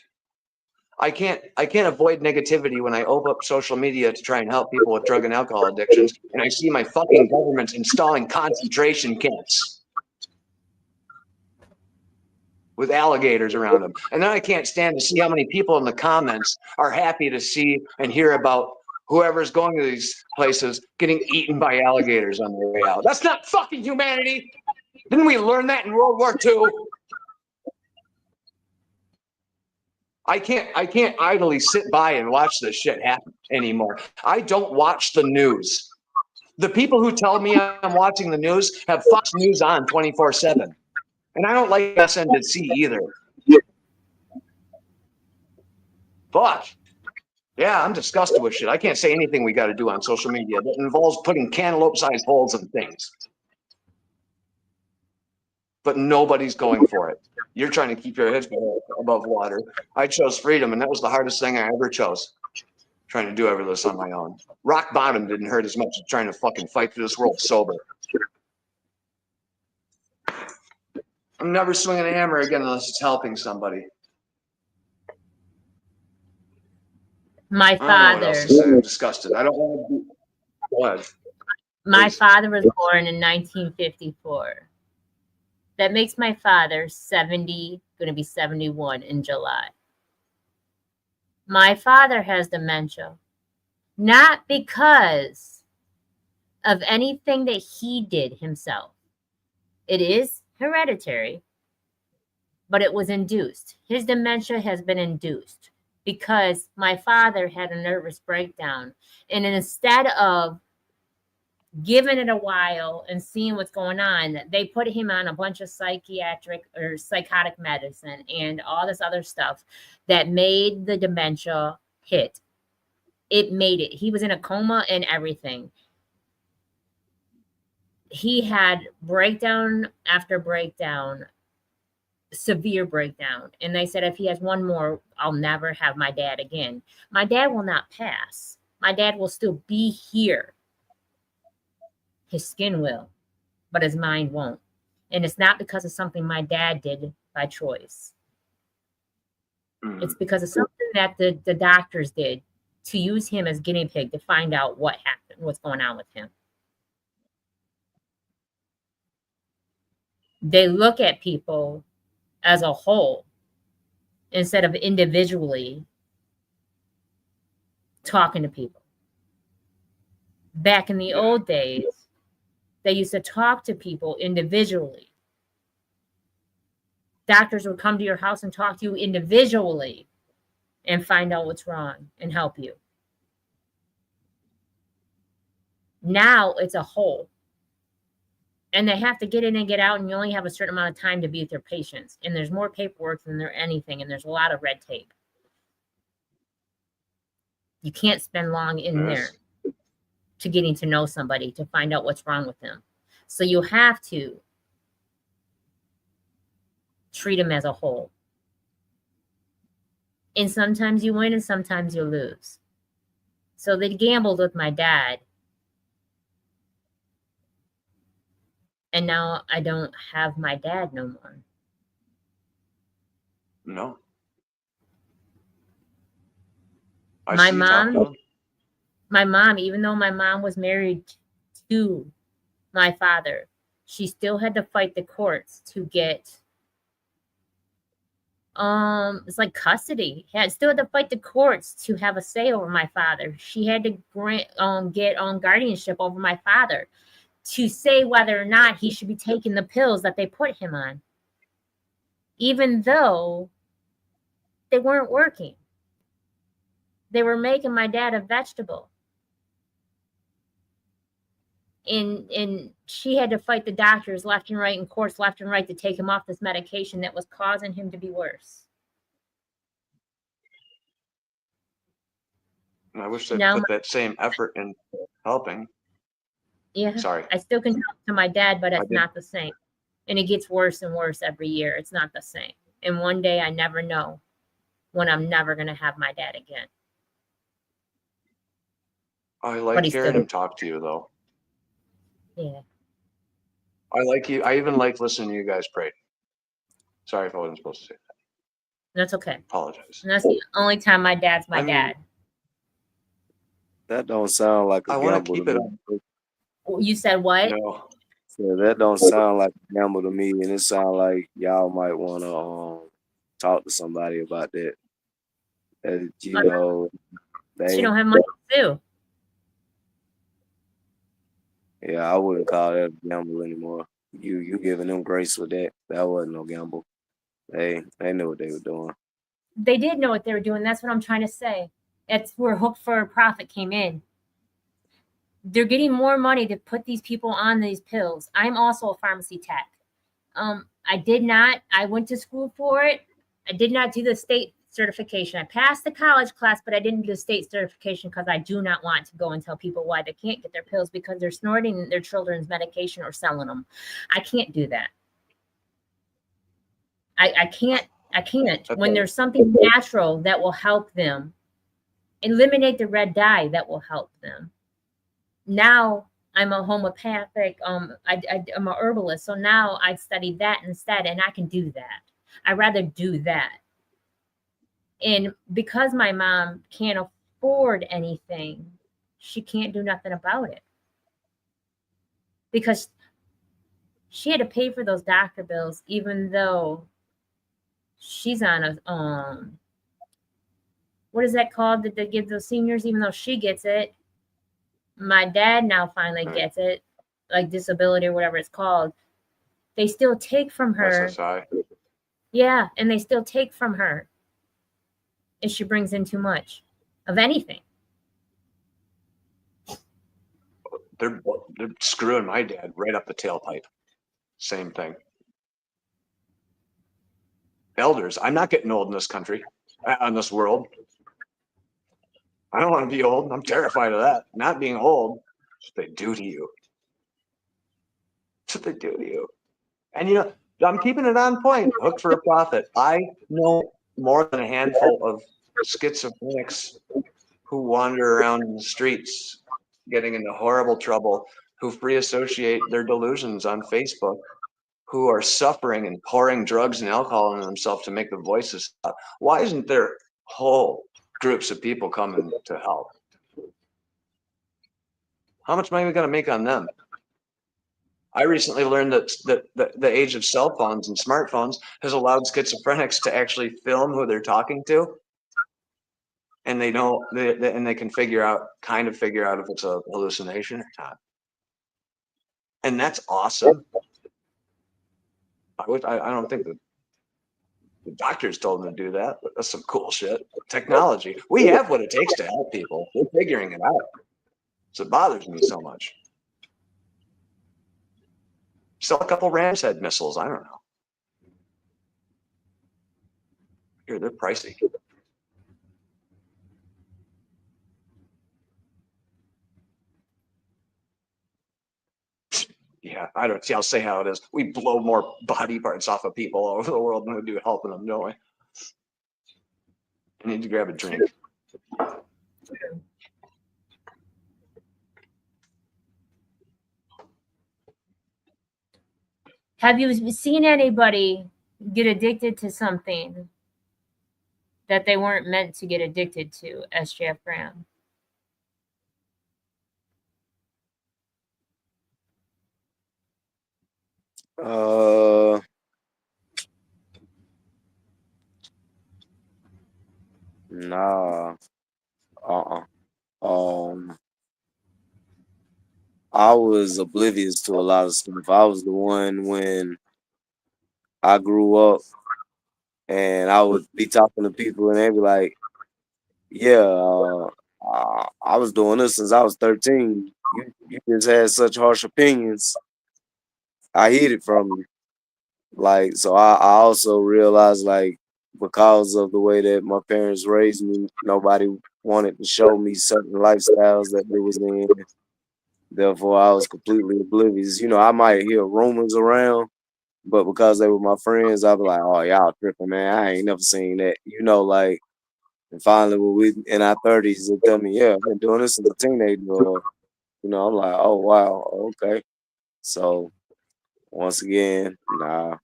avoid negativity when I open up social media to try and help people with drug and alcohol addictions, and I see my fucking government installing concentration camps with alligators around them. And then I can't stand to see how many people in the comments are happy to see and hear about whoever's going to these places getting eaten by alligators on their way out. That's not fucking humanity. Didn't we learn that in World War II? I can't idly sit by and watch this shit happen anymore. I don't watch the news. The people who tell me I'm watching the news have Fox News on 24/7. And I don't like MSNBC either. Fuck. Yeah, I'm disgusted with shit. I can't say anything we got to do on social media that involves putting cantaloupe-sized holes in things. But nobody's going for it. You're trying to keep your heads above water. I chose freedom, and that was the hardest thing I ever chose. Trying to do everything this on my own. Rock bottom didn't hurt as much as trying to fucking fight through this world sober. I'm never swinging a hammer again unless it's helping somebody. My I don't know what father. else to say. I'm disgusted. I don't want to be. Go ahead. My father was born in 1954. That makes my father 70, going to be 71 in July. My father has dementia, not because of anything that he did himself. It is hereditary, but it was induced. His dementia has been induced because my father had a nervous breakdown. And instead of giving it a while and seeing what's going on, they put him on a bunch of psychiatric or psychotic medicine and all this other stuff that made the dementia hit. It made it. He was in a coma and everything. he had breakdown after breakdown, severe breakdown. And they said, if he has one more, I'll never have my dad again. My dad will not pass. My dad will still be here. His skin will, but his mind won't. And it's not because of something my dad did by choice. It's because of something that the doctors did to use him as guinea pig to find out what happened, what's going on with him. They look at people as a whole instead of individually talking to people. Back in the old days, they used to talk to people individually. Doctors would come to your house and talk to you individually and find out what's wrong and help you. Now it's a whole. And they have to get in and get out, and you only have a certain amount of time to be with your patients. And there's more paperwork than there anything, and there's a lot of red tape. You can't spend long in there to getting to know somebody, to find out what's wrong with them. So you have to treat them as a whole. And sometimes you win and sometimes you lose. So they gambled with my dad. And now I don't have my dad no more. No. My mom, even though my mom was married to my father, she still had to fight the courts to get it's like custody. Still had to fight the courts to have a say over my father. She had to get guardianship over my father to say whether or not he should be taking the pills that they put him on, even though they weren't working. They were making my dad a vegetable. And she had to fight the doctors left and right and courts left and right to take him off this medication that was causing him to be worse. I wish they'd put that same effort in helping. Yeah. Sorry. I still can talk to my dad, but it's not the same. And it gets worse and worse every year. It's not the same. And one day I never know when I'm never going to have my dad again. I like hearing him talk to you, though. Yeah. I like you. I even like listening to you guys pray. Sorry if I wasn't supposed to say that. That's okay. Apologize. And that's the only time my dad's my dad. That don't sound like a gamble. I want to keep it. You said what? No. Yeah, that don't sound like a gamble to me, and it sounds like y'all might want to talk to somebody about that. You know, she don't have money to do. Yeah, I wouldn't call that a gamble anymore. You giving them grace with that. That wasn't no gamble. They knew what they were doing. They did know what they were doing. That's what I'm trying to say. That's where Hook for a Profit came in. They're getting more money to put these people on these pills. I'm also a pharmacy tech. I went to school for it. I did not do the state certification. I passed the college class, but I didn't do the state certification because I do not want to go and tell people why they can't get their pills because they're snorting their children's medication or selling them. I can't do that. I can't. When there's something natural that will help them, eliminate the red dye that will help them. Now I'm a homeopathic, I'm a herbalist. So now I've studied that instead, and I can do that. I'd rather do that. And because my mom can't afford anything, she can't do nothing about it. Because she had to pay for those doctor bills, even though she's on a, what is that called that they give those seniors, even though she gets it. My dad now finally gets it, like disability or whatever it's called. They still take from her. SSI. Yeah, and they still take from her if she brings in too much of anything. They're screwing my dad right up the tailpipe. Same thing. Elders, I'm not getting old in this country, in this world. I don't want to be old. I'm terrified of that. Not being old, what they do to you. That's what they do to you. And you know, I'm keeping it on point. Hooked for a profit. I know more than a handful of schizophrenics who wander around in the streets, getting into horrible trouble, who free associate their delusions on Facebook, who are suffering and pouring drugs and alcohol on themselves to make the voices stop. Why isn't there whole groups of people coming to help? How much money are we going to make on them? I recently learned that the age of cell phones and smartphones has allowed schizophrenics to actually film who they're talking to, and they know and they can kind of figure out if it's a hallucination or not. And that's awesome. I don't think that the doctors told them to do that, but that's some cool shit. Technology. We have what it takes to help people. We're figuring it out. So it bothers me so much. Sell a couple Ram's head missiles. I don't know. Here, they're pricey. Yeah, I don't see. I'll say how it is. We blow more body parts off of people all over the world than we do helping them, don't we? I need to grab a drink. Have you seen anybody get addicted to something that they weren't meant to get addicted to, SJF Graham? Nah. Um, I was oblivious to a lot of stuff. I was the one when I grew up and I would be talking to people and they'd be like, yeah, I was doing this since I was 13. You just had such harsh opinions. I hid it from you. Like, so I also realized, like, because of the way that my parents raised me, nobody wanted to show me certain lifestyles that they was in. Therefore, I was completely oblivious. You know, I might hear rumors around, but because they were my friends, I'd be like, oh, y'all tripping, man. I ain't never seen that. You know, like, and finally, when we in our 30s, they tell me, yeah, I've been doing this since a teenager. Or, you know, I'm like, oh, wow, okay. So, once again, nah.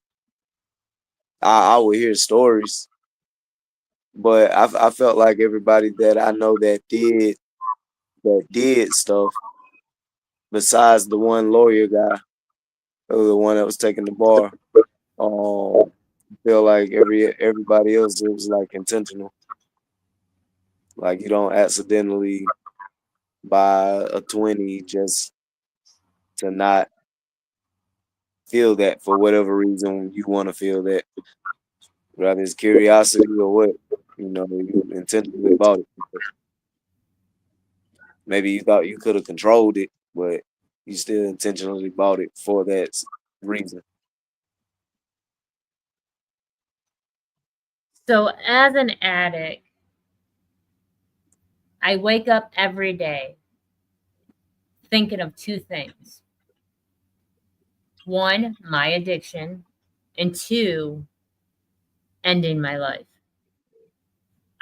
I would hear stories, but I felt like everybody that I know that did stuff, besides the one lawyer guy, the one that was taking the bar, feel like everybody else, it was like intentional. Like you don't accidentally buy a 20 just to not feel that for whatever reason you want to feel that, whether it's curiosity or what. You know, you intentionally bought it. Maybe you thought you could have controlled it, but you still intentionally bought it for that reason. So, as an addict, I wake up every day thinking of two things: one, my addiction, and two, ending my life.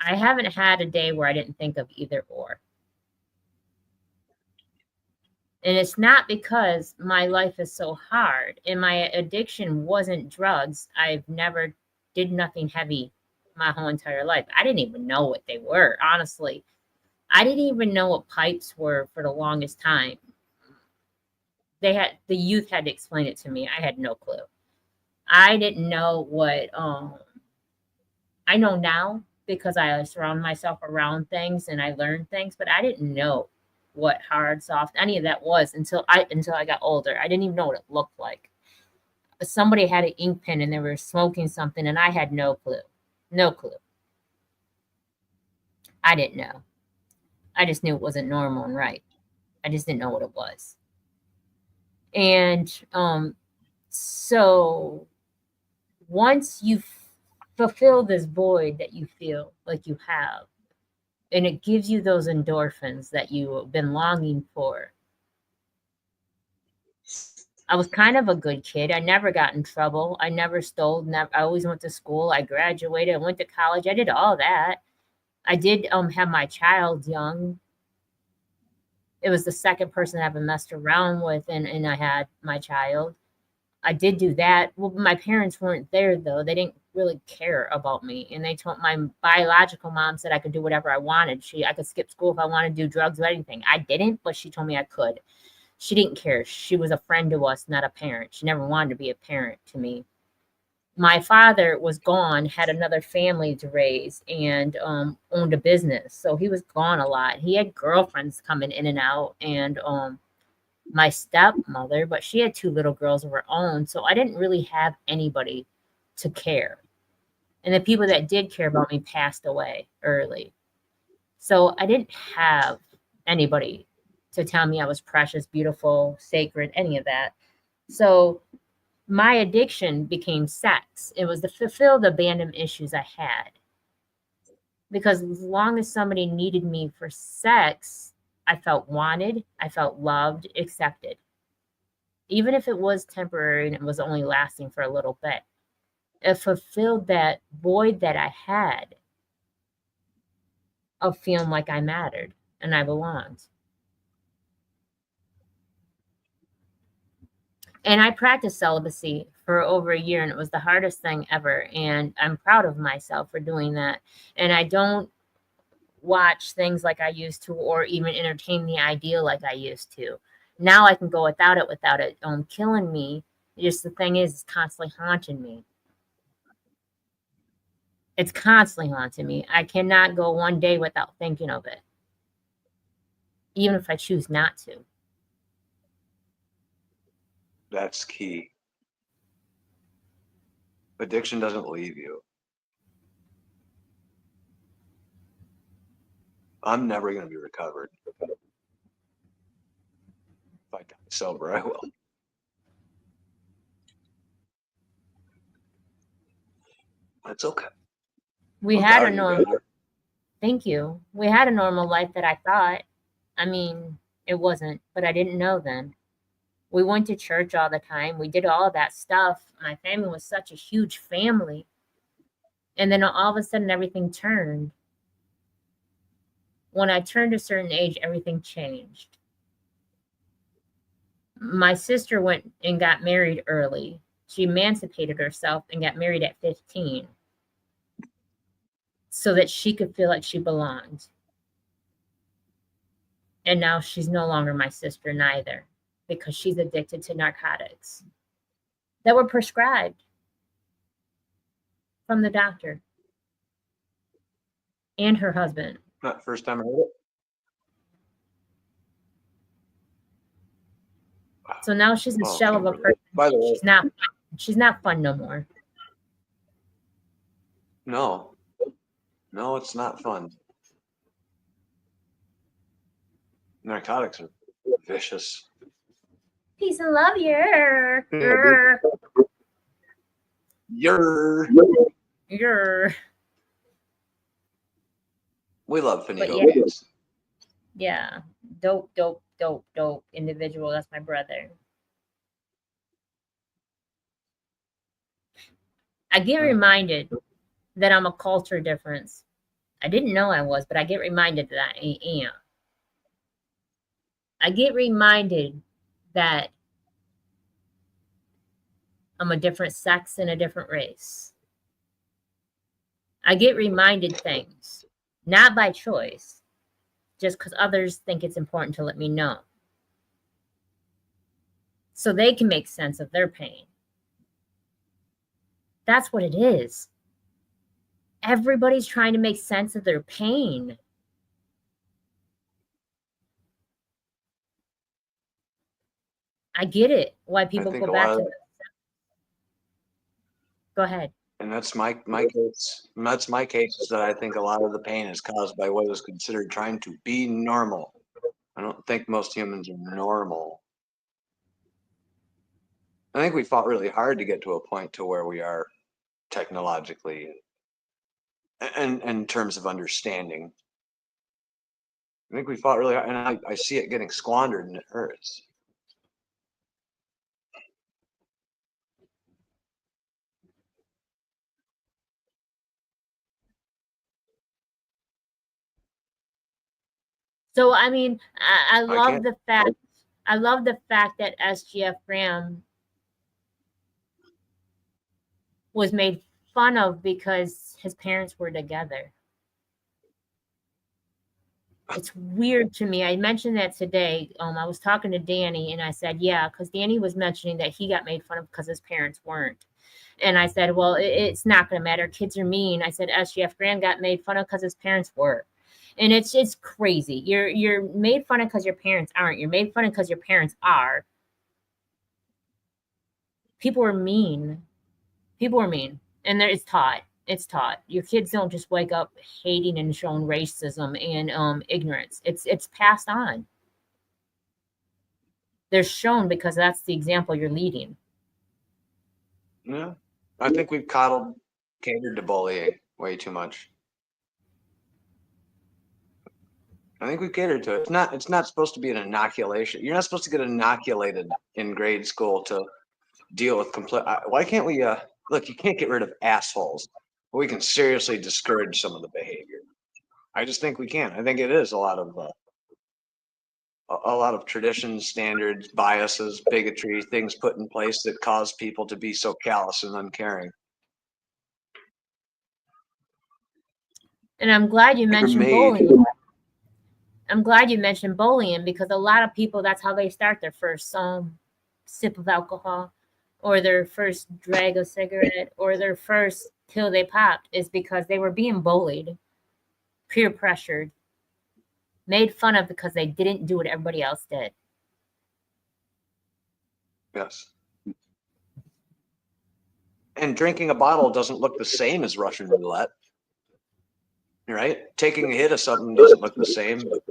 I haven't had a day where I didn't think of either or. And it's not because my life is so hard and my addiction wasn't drugs. I've never did nothing heavy my whole entire life. I didn't even know what they were, honestly. I didn't even know what pipes were for the longest time. The youth had to explain it to me. I had no clue. I didn't know what I know now because I surround myself around things and I learn things, but I didn't know what hard, soft, any of that was until I got older. I didn't even know what it looked like. Somebody had an ink pen and they were smoking something and I had no clue. No clue. I didn't know. I just knew it wasn't normal and right. I just didn't know what it was. And so once you fulfill this void that you feel like you have, and it gives you those endorphins that you've been longing for, I was kind of a good kid. I never got in trouble. I never stole. Never. I always went to school. I graduated. I went to college. I did all that. I did have my child young. It was the second person I ever messed around with, and I had my child. I did do that. Well, my parents weren't there though. They didn't really care about me, and they told my biological mom said I could do whatever I wanted. I could skip school if I wanted to do drugs or anything. I didn't, but she told me I could. She didn't care. She was a friend to us, not a parent. She never wanted to be a parent to me. My father was gone, had another family to raise, and owned a business. So he was gone a lot. He had girlfriends coming in and out, and my stepmother, but she had two little girls of her own. So I didn't really have anybody to care. And the people that did care about me passed away early. So I didn't have anybody to tell me I was precious, beautiful, sacred, any of that. So my addiction became sex. It was to fulfill the abandonment issues I had. Because as long as somebody needed me for sex, I felt wanted, I felt loved, accepted. Even if it was temporary and it was only lasting for a little bit, it fulfilled that void that I had of feeling like I mattered and I belonged. And I practiced celibacy for over a year, and it was the hardest thing ever. And I'm proud of myself for doing that. And I don't watch things like I used to, or even entertain the idea like I used to. Now I can go without it killing me. Just the thing is, it's constantly haunting me. It's constantly haunting me. I cannot go one day without thinking of it, even if I choose not to. That's key. Addiction doesn't leave you. I'm never going to be recovered. If I die sober, I will. That's okay. We I'm had proud a of you, normal. Badger. Thank you. We had a normal life that I thought. I mean, it wasn't, but I didn't know then. We went to church all the time. We did all of that stuff. My family was such a huge family. And then all of a sudden, everything turned. When I turned a certain age, everything changed. My sister went and got married early. She emancipated herself and got married at 15 so that she could feel like she belonged. And now she's no longer my sister, neither, because she's addicted to narcotics that were prescribed from the doctor and her husband. Not the first time I heard it. So now she's a shell of a person. By the way, She's not fun no more. no, it's not fun. Narcotics are vicious. Peace and love, yeah. You're. We love finito yeah. beans. Yeah. Dope individual. That's my brother. I get reminded that I'm a culture difference. I didn't know I was, but I get reminded that I am. I get reminded that I'm a different sex and a different race. I get reminded things, not by choice, just because others think it's important to let me know. So they can make sense of their pain. That's what it is. Everybody's trying to make sense of their pain. I get it. Why people go back to Go ahead. And that's my case. And that's my case is that I think a lot of the pain is caused by what is considered trying to be normal. I don't think most humans are normal. I think we fought really hard to get to a point to where we are technologically and in terms of understanding. I think we fought really hard, and I see it getting squandered, and it hurts. So I mean, I love can't- the fact. I love the fact that SGF Graham was made fun of because his parents were together. It's weird to me. I mentioned that today. I was talking to Danny and I said, yeah, because Danny was mentioning that he got made fun of because his parents weren't. And I said, well, it's not going to matter. Kids are mean. I said, SGF Graham got made fun of because his parents were. And it's crazy. You're made fun of because your parents aren't. You're made fun of because your parents are. People are mean. People are mean. And it's taught. It's taught. Your kids don't just wake up hating and showing racism and ignorance. It's passed on. They're shown because that's the example you're leading. Yeah, I think we've catered to bullying way too much. I think we catered to it. It's not supposed to be an inoculation. You're not supposed to get inoculated in grade school to deal with why can't we look, you can't get rid of assholes, but we can seriously discourage some of the behavior. I just think we can. I think it is a lot of traditions, standards, biases, bigotry, things put in place that cause people to be so callous and uncaring. And I'm glad you mentioned bullying. I'm glad you mentioned bullying because a lot of people, that's how they start their first sip of alcohol or their first drag of cigarette or their first pill they popped is because they were being bullied, peer pressured, made fun of because they didn't do what everybody else did. Yes. And drinking a bottle doesn't look the same as Russian roulette. Right? Taking a hit of something doesn't look the same. But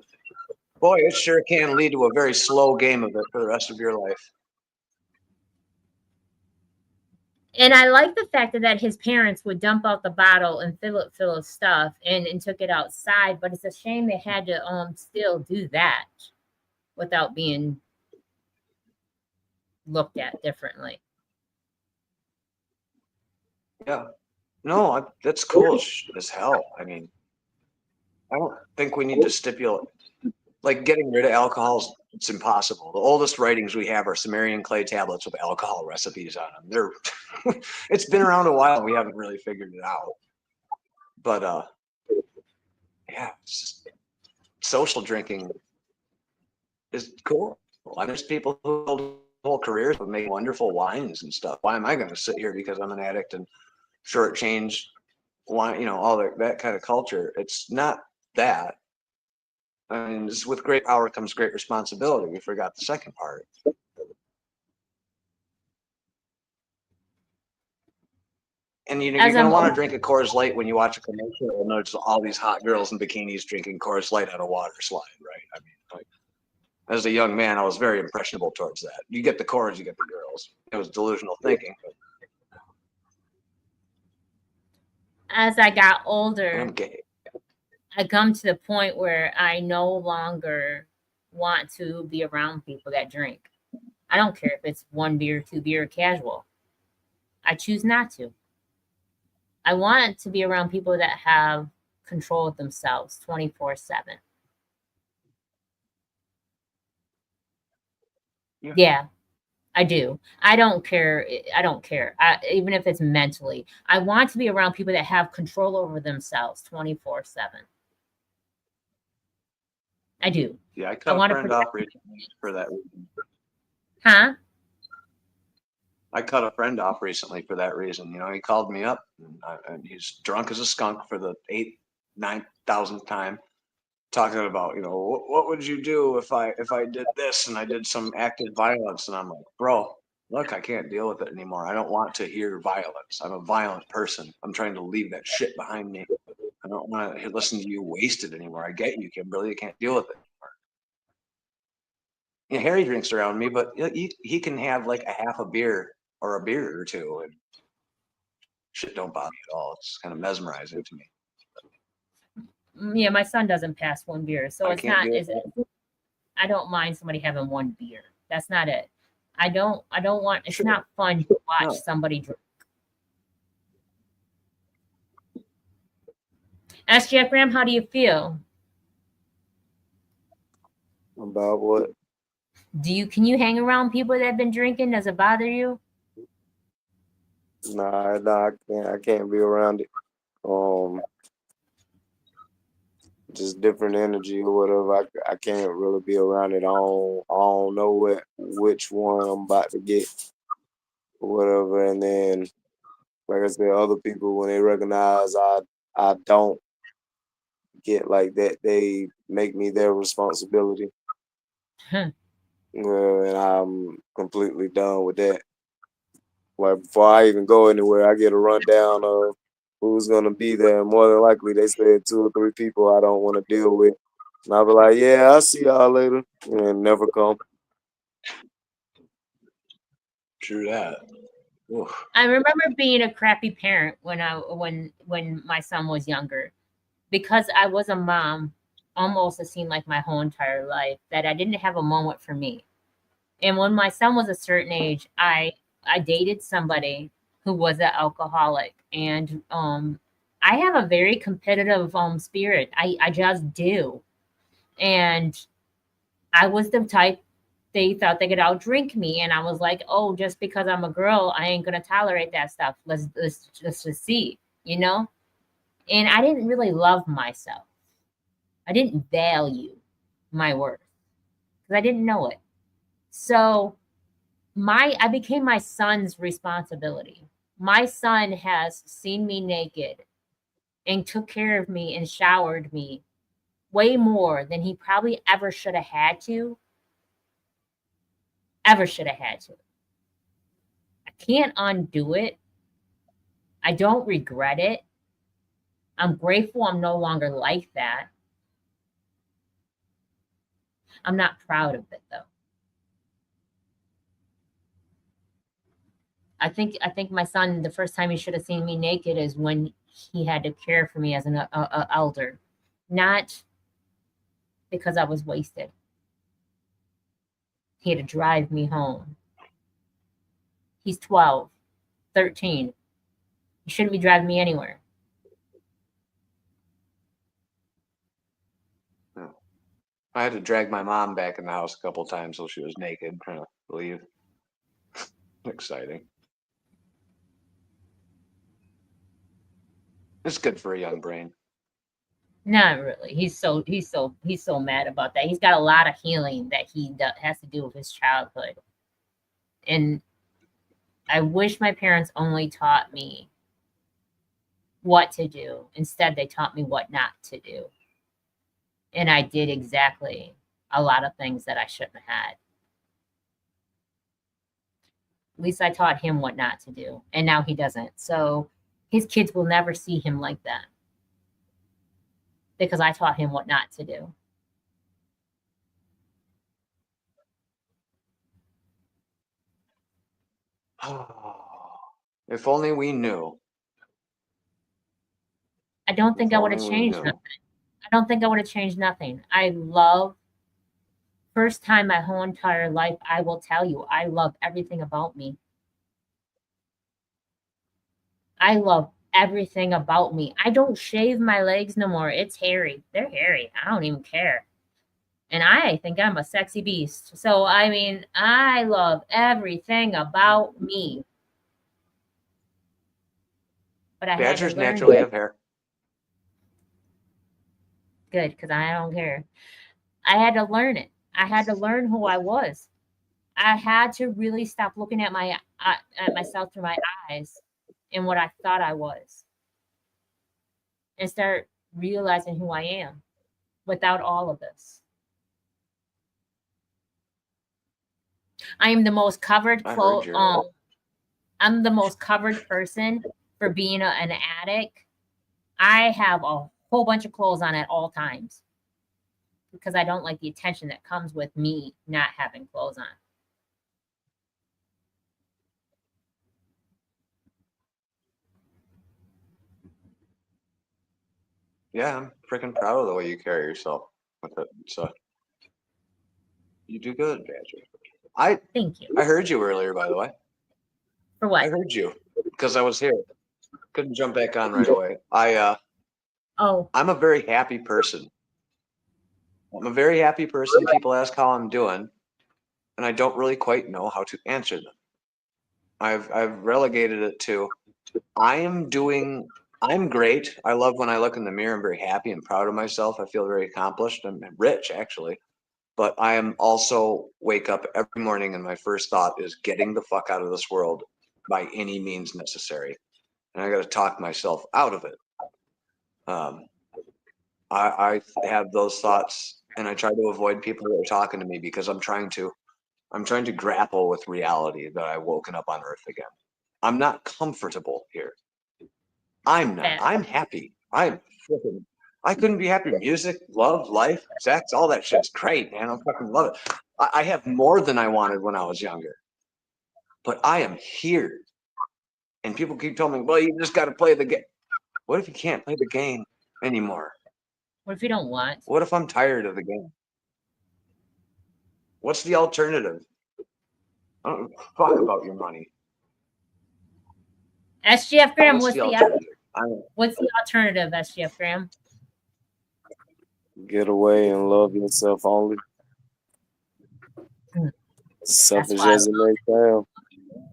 boy, it sure can lead to a very slow game of it for the rest of your life. And I like the fact that his parents would dump out the bottle and fill it full of stuff and took it outside. But it's a shame they had to still do that without being looked at differently. Yeah. No, that's cool as hell. I mean, I don't think we need to stipulate, like getting rid of alcohol, it's impossible. The oldest writings we have are Sumerian clay tablets with alcohol recipes on them. It's been around a while. We haven't really figured it out. But yeah, social drinking is cool. There's people who build whole careers but make wonderful wines and stuff. Why am I going to sit here because I'm an addict and shortchange wine? All that kind of culture. It's not that. I mean, with great power comes great responsibility. We forgot the second part. And you're going to want to drink a Coors Light when you watch a commercial and there's all these hot girls in bikinis drinking Coors Light on a water slide, right? I mean, like, as a young man, I was very impressionable towards that. You get the Coors, you get the girls. It was delusional thinking. As I got older, I'm gay. I come to the point where I no longer want to be around people that drink. I don't care if it's 1 beer, 2 beer, casual. I choose not to. I want to be around people that have control of themselves 24/7. Yeah, I do. I don't care. I don't care. Even if it's mentally, I want to be around people that have control over themselves 24/7. I do. Yeah, I cut a friend off recently for that reason. Huh? I cut a friend off recently for that reason. He called me up and he's drunk as a skunk for the 9,000th time, talking about, what would you do if I did this and I did some active violence? And I'm like, bro, look, I can't deal with it anymore. I don't want to hear violence. I'm a violent person. I'm trying to leave that shit behind me. I don't want to listen to you wasted anymore. I get you, Kimberly. You can't deal with it anymore. Harry drinks around me, but he can have like a half a beer or a beer or two, and shit don't bother me at all. It's kind of mesmerizing to me. Yeah, my son doesn't pass 1 beer, so it's not. I don't mind somebody having 1 beer. That's not it. I don't want. It's not fun to watch somebody drink. SGF Graham, how do you feel? About what? Can you hang around people that have been drinking? Does it bother you? Nah, I can't be around it. Um, just different energy or whatever. I can't really be around it. I don't know which one I'm about to get or whatever. And then, like I said, other people when they recognize I don't get like that, they make me their responsibility. Huh. And I'm completely done with that. Like before I even go anywhere, I get a rundown of who's gonna be there. More than likely, they said 2 or 3 people I don't want to deal with, and I'll be like, "Yeah, I'll see y'all later," and never come. True that. Oof. I remember being a crappy parent when my son was younger, because I was a mom almost it seemed like my whole entire life, that I didn't have a moment for me. And when my son was a certain age, I dated somebody who was an alcoholic, and I have a very competitive spirit. I just do. And I was the type, they thought they could outdrink me, and I was like, oh, just because I'm a girl, I ain't gonna tolerate that stuff. Let's just see, you know. And I didn't really love myself. I didn't value my worth because I didn't know it. So I became my son's responsibility. My son has seen me naked and took care of me and showered me way more than he probably ever should have had to. Ever should have had to. I can't undo it. I don't regret it. I'm grateful I'm no longer like that. I'm not proud of it though. I think my son, the first time he should have seen me naked is when he had to care for me as an elder, not because I was wasted. He had to drive me home. He's 12, 13. He shouldn't be driving me anywhere. No. I had to drag my mom back in the house a couple times so she was naked, trying to leave. Exciting. It's good for a young brain. Not really. He's so mad about that. He's got a lot of healing that has to do with his childhood. And I wish my parents only taught me what to do. Instead, they taught me what not to do. And I did exactly a lot of things that I shouldn't have had. At least I taught him what not to do. And now he doesn't. So his kids will never see him like that because I taught him what not to do. If only we knew. I don't think If I would have only we changed knew. nothing. I don't think I would have changed nothing. I love, first time my whole entire life, I will tell you, I love everything about me. I love everything about me. I don't shave my legs no more. It's hairy. They're hairy. I don't even care. And I think I'm a sexy beast. So, I mean, I love everything about me. But I had to Badgers learn naturally it. have hair. Good, because I don't care. I had to learn it. I had to learn who I was. I had to really stop looking at myself through my eyes and what I thought I was, and start realizing who I am without all of this. I am the most covered I heard you. I'm the most covered person for being an addict. I have a whole bunch of clothes on at all times because I don't like the attention that comes with me not having clothes on. Yeah, I'm freaking proud of the way you carry yourself with it. So you do good, Badger. Thank you. I heard you earlier, by the way. For I what? heard you because I was here. Couldn't jump back on right away. Oh, I'm a very happy person. I'm a very happy person. People ask how I'm doing, and I don't really quite know how to answer them. I've relegated it to I'm great. I love when I look in the mirror. I'm very happy and proud of myself. I feel very accomplished. I'm rich, actually. But I am also wake up every morning and my first thought is getting the fuck out of this world by any means necessary. And I got to talk myself out of it. I have those thoughts and I try to avoid people who are talking to me because I'm trying to grapple with reality that I've woken up on Earth again. I'm not comfortable here. I'm not. I'm happy. I couldn't be happier. Music, love, life, sex, all that shit's great, man. I fucking love it. I have more than I wanted when I was younger. But I am here. And people keep telling me, well, you just got to play the game. What if you can't play the game anymore? What if you don't want? What if I'm tired of the game? What's the alternative? I don't fuck about your money. SGF Graham, What's the alternative? What's the alternative, SGF Graham? Get away and love yourself only. Selfish as it may sound.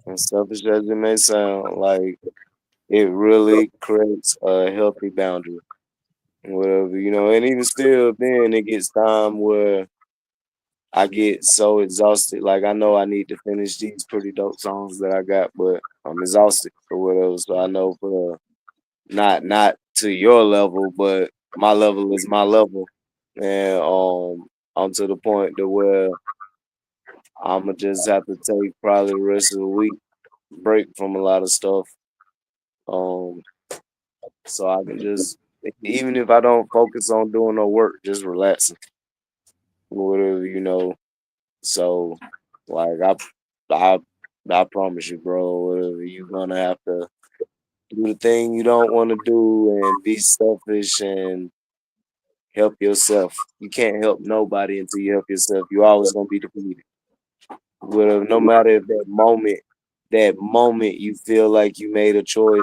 As selfish as it may sound, like it really creates a healthy boundary. Whatever, and even still then it gets time where I get so exhausted. Like I know I need to finish these pretty dope songs that I got, but I'm exhausted or whatever. So I know for not to your level, but my level is my level. And I'm to the point to where I'ma just have to take probably the rest of the week break from a lot of stuff. So I can just even if I don't focus on doing no work, just relaxing. Whatever. So like I I promise you, bro, whatever, you're gonna have to do the thing you don't want to do and be selfish and help yourself. You can't help nobody until you help yourself. You're always gonna be defeated. Whatever, no matter if that moment you feel like you made a choice,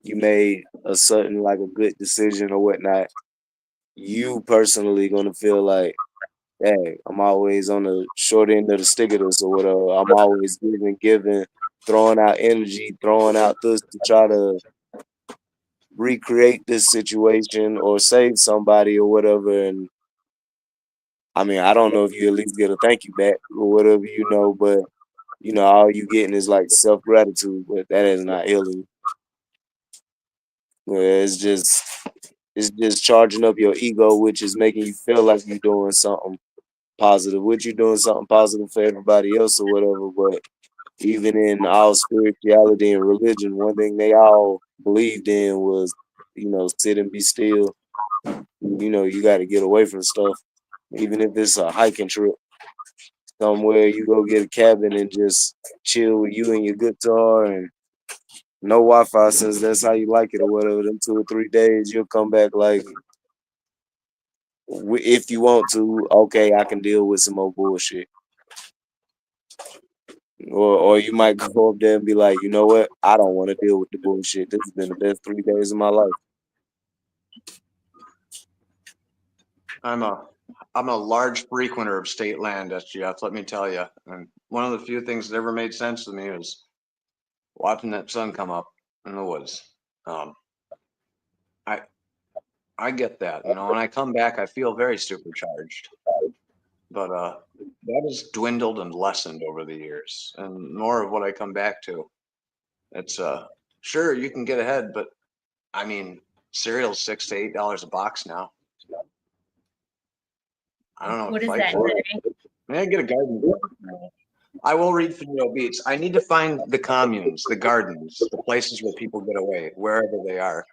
you made a certain like a good decision or whatnot, you personally gonna feel like, hey, I'm always on the short end of the stick of this or whatever. I'm always giving, throwing out energy, throwing out this to try to recreate this situation or save somebody or whatever. And I mean, I don't know if you at least get a thank you back or whatever, but all you getting is like self gratitude, but that is not healing. It's just charging up your ego, which is making you feel like you're doing something positive, which you're doing something positive for everybody else or whatever. But even in all spirituality and religion, one thing they all believed in was, sit and be still. You got to get away from stuff, even if it's a hiking trip somewhere. You go get a cabin and just chill with you and your guitar and no Wi-Fi, since that's how you like it or whatever. Them 2 or 3 days, you'll come back like, if you want to, okay, I can deal with some more bullshit. Or you might go up there and be like, you know what? I don't want to deal with the bullshit. This has been the best 3 days of my life. I'm a large frequenter of state land, SGF, let me tell you. And one of the few things that ever made sense to me was watching that sun come up in the woods. I get that, when I come back, I feel very supercharged. But that has dwindled and lessened over the years, and more of what I come back to. It's sure you can get ahead, but I mean, cereal's $6 to $8 a box now. I don't know What to is fight that? for it. May I get a garden? I will read Finito Beats. I need to find the communes, the gardens, the places where people get away, wherever they are.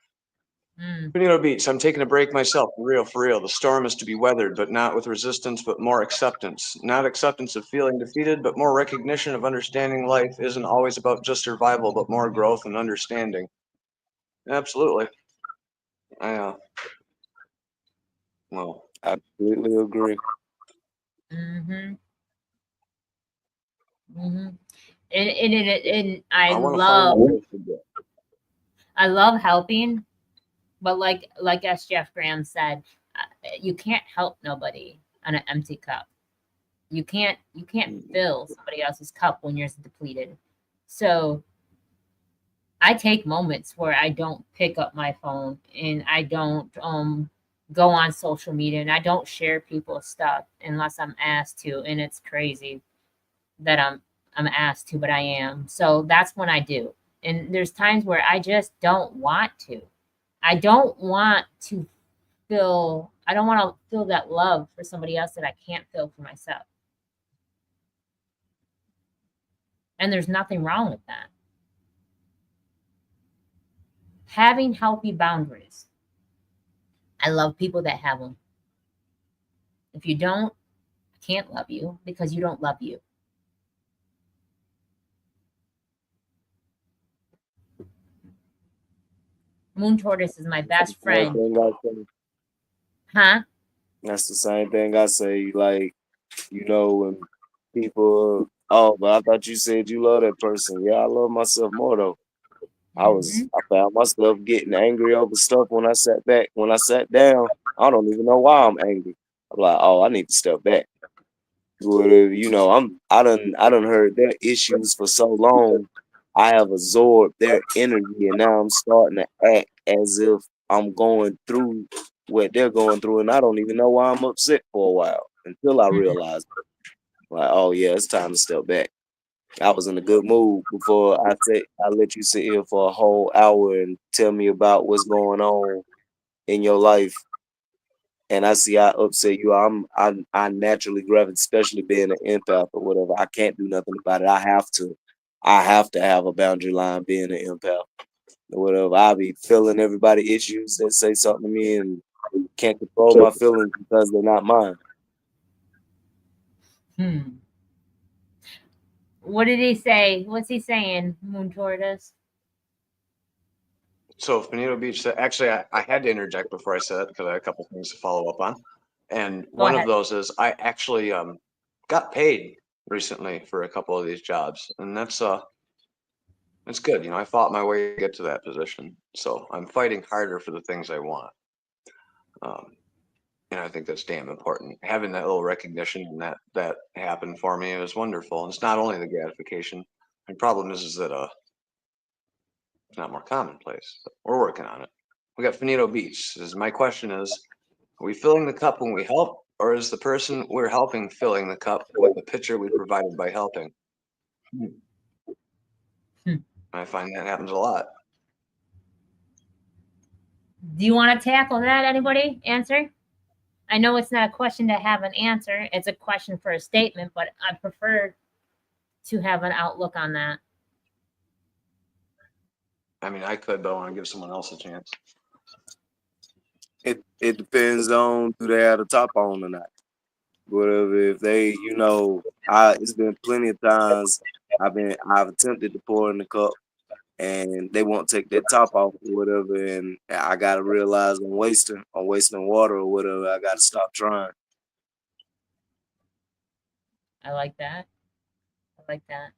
Finito Beats. I'm taking a break myself, for real, for real. The storm is to be weathered, but not with resistance, but more acceptance. Not acceptance of feeling defeated, but more recognition of understanding life isn't always about just survival, but more growth and understanding. Absolutely. Well, I completely agree. And I wanna love find out what I love helping, but like SGF Graham said, You can't help nobody on an empty cup. You can't fill somebody else's cup when yours is depleted. So I take moments where I don't pick up my phone and I don't go on social media and I don't share people's stuff unless I'm asked to, and it's crazy that I'm asked to, but I am. So that's when I do. And there's times where I just don't want to. I don't want to I don't want to feel that love for somebody else that I can't feel for myself. And there's nothing wrong with that. Having healthy boundaries. I love people that have them. If you don't, I can't love you because you don't love you. Moon Tortoise is my best friend. Huh? That's the same thing I say. Like, when people, oh, but I thought you said you love that person. Yeah, I love myself more though. Mhm. I found myself getting angry over stuff when I sat back. When I sat down, I don't even know why I'm angry. I'm like, oh, I need to step back. Whatever, I done heard their issues for so long. I have absorbed their energy, and now I'm starting to act as if I'm going through what they're going through, and I don't even know why I'm upset for a while until I Mhm. realize, like, oh yeah, it's time to step back. I was in a good mood before I let you sit here for a whole hour and tell me about what's going on in your life, and I see how upset you are. I naturally gravitate, especially being an empath or whatever. I can't do nothing about it. I have to have a boundary line being an empath or whatever. I be feeling everybody issues that say something to me and can't control my feelings because they're not mine. Hmm. What did he say? What's he saying, Moon Tortoise? So Bonito Beach, actually, I had to interject before I said it because I had a couple things to follow up on. And Go one of ahead. those is I actually got paid recently for a couple of these jobs, and that's good. I fought my way to get to that position, so I'm fighting harder for the things I want. Um, and I think that's damn important. Having that little recognition and that happened for me was wonderful. And it's not only the gratification. The problem is that it's not more commonplace. But we're working on it. We got Finito Beach. My question is, are we filling the cup when we help, or is the person we're helping filling the cup with the pitcher we provided by helping? Hmm. I find that happens a lot. Do you want to tackle that? Anybody answer? I know it's not a question to have an answer. It's a question for a statement, but I prefer to have an outlook on that. I mean, I could, but I want to give someone else a chance. It depends on do they have the top on or not. Whatever, if they, it's been plenty of times I've attempted to pour in the cup and they won't take that top off or whatever, and I gotta realize I'm wasting water or whatever. I gotta stop trying. I like that. I like that.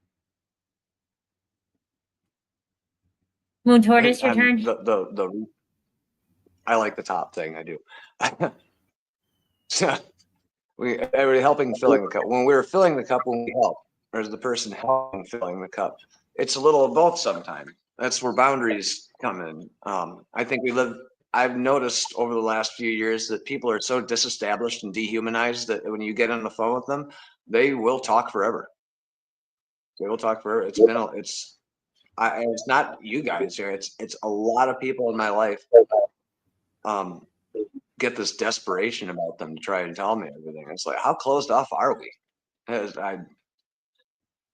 Moon Tortoise, your I'm turn. I like the top thing. I do. So we're helping filling the cup. When we're filling the cup, when we help, or is the person helping filling the cup? It's a little of both sometimes. That's where boundaries come in. I think I've noticed over the last few years that people are so disestablished and dehumanized that when you get on the phone with them, they will talk forever. They will talk forever. It's not you guys here. It's a lot of people in my life. Get this desperation about them to try and tell me everything. It's like, how closed off are we? I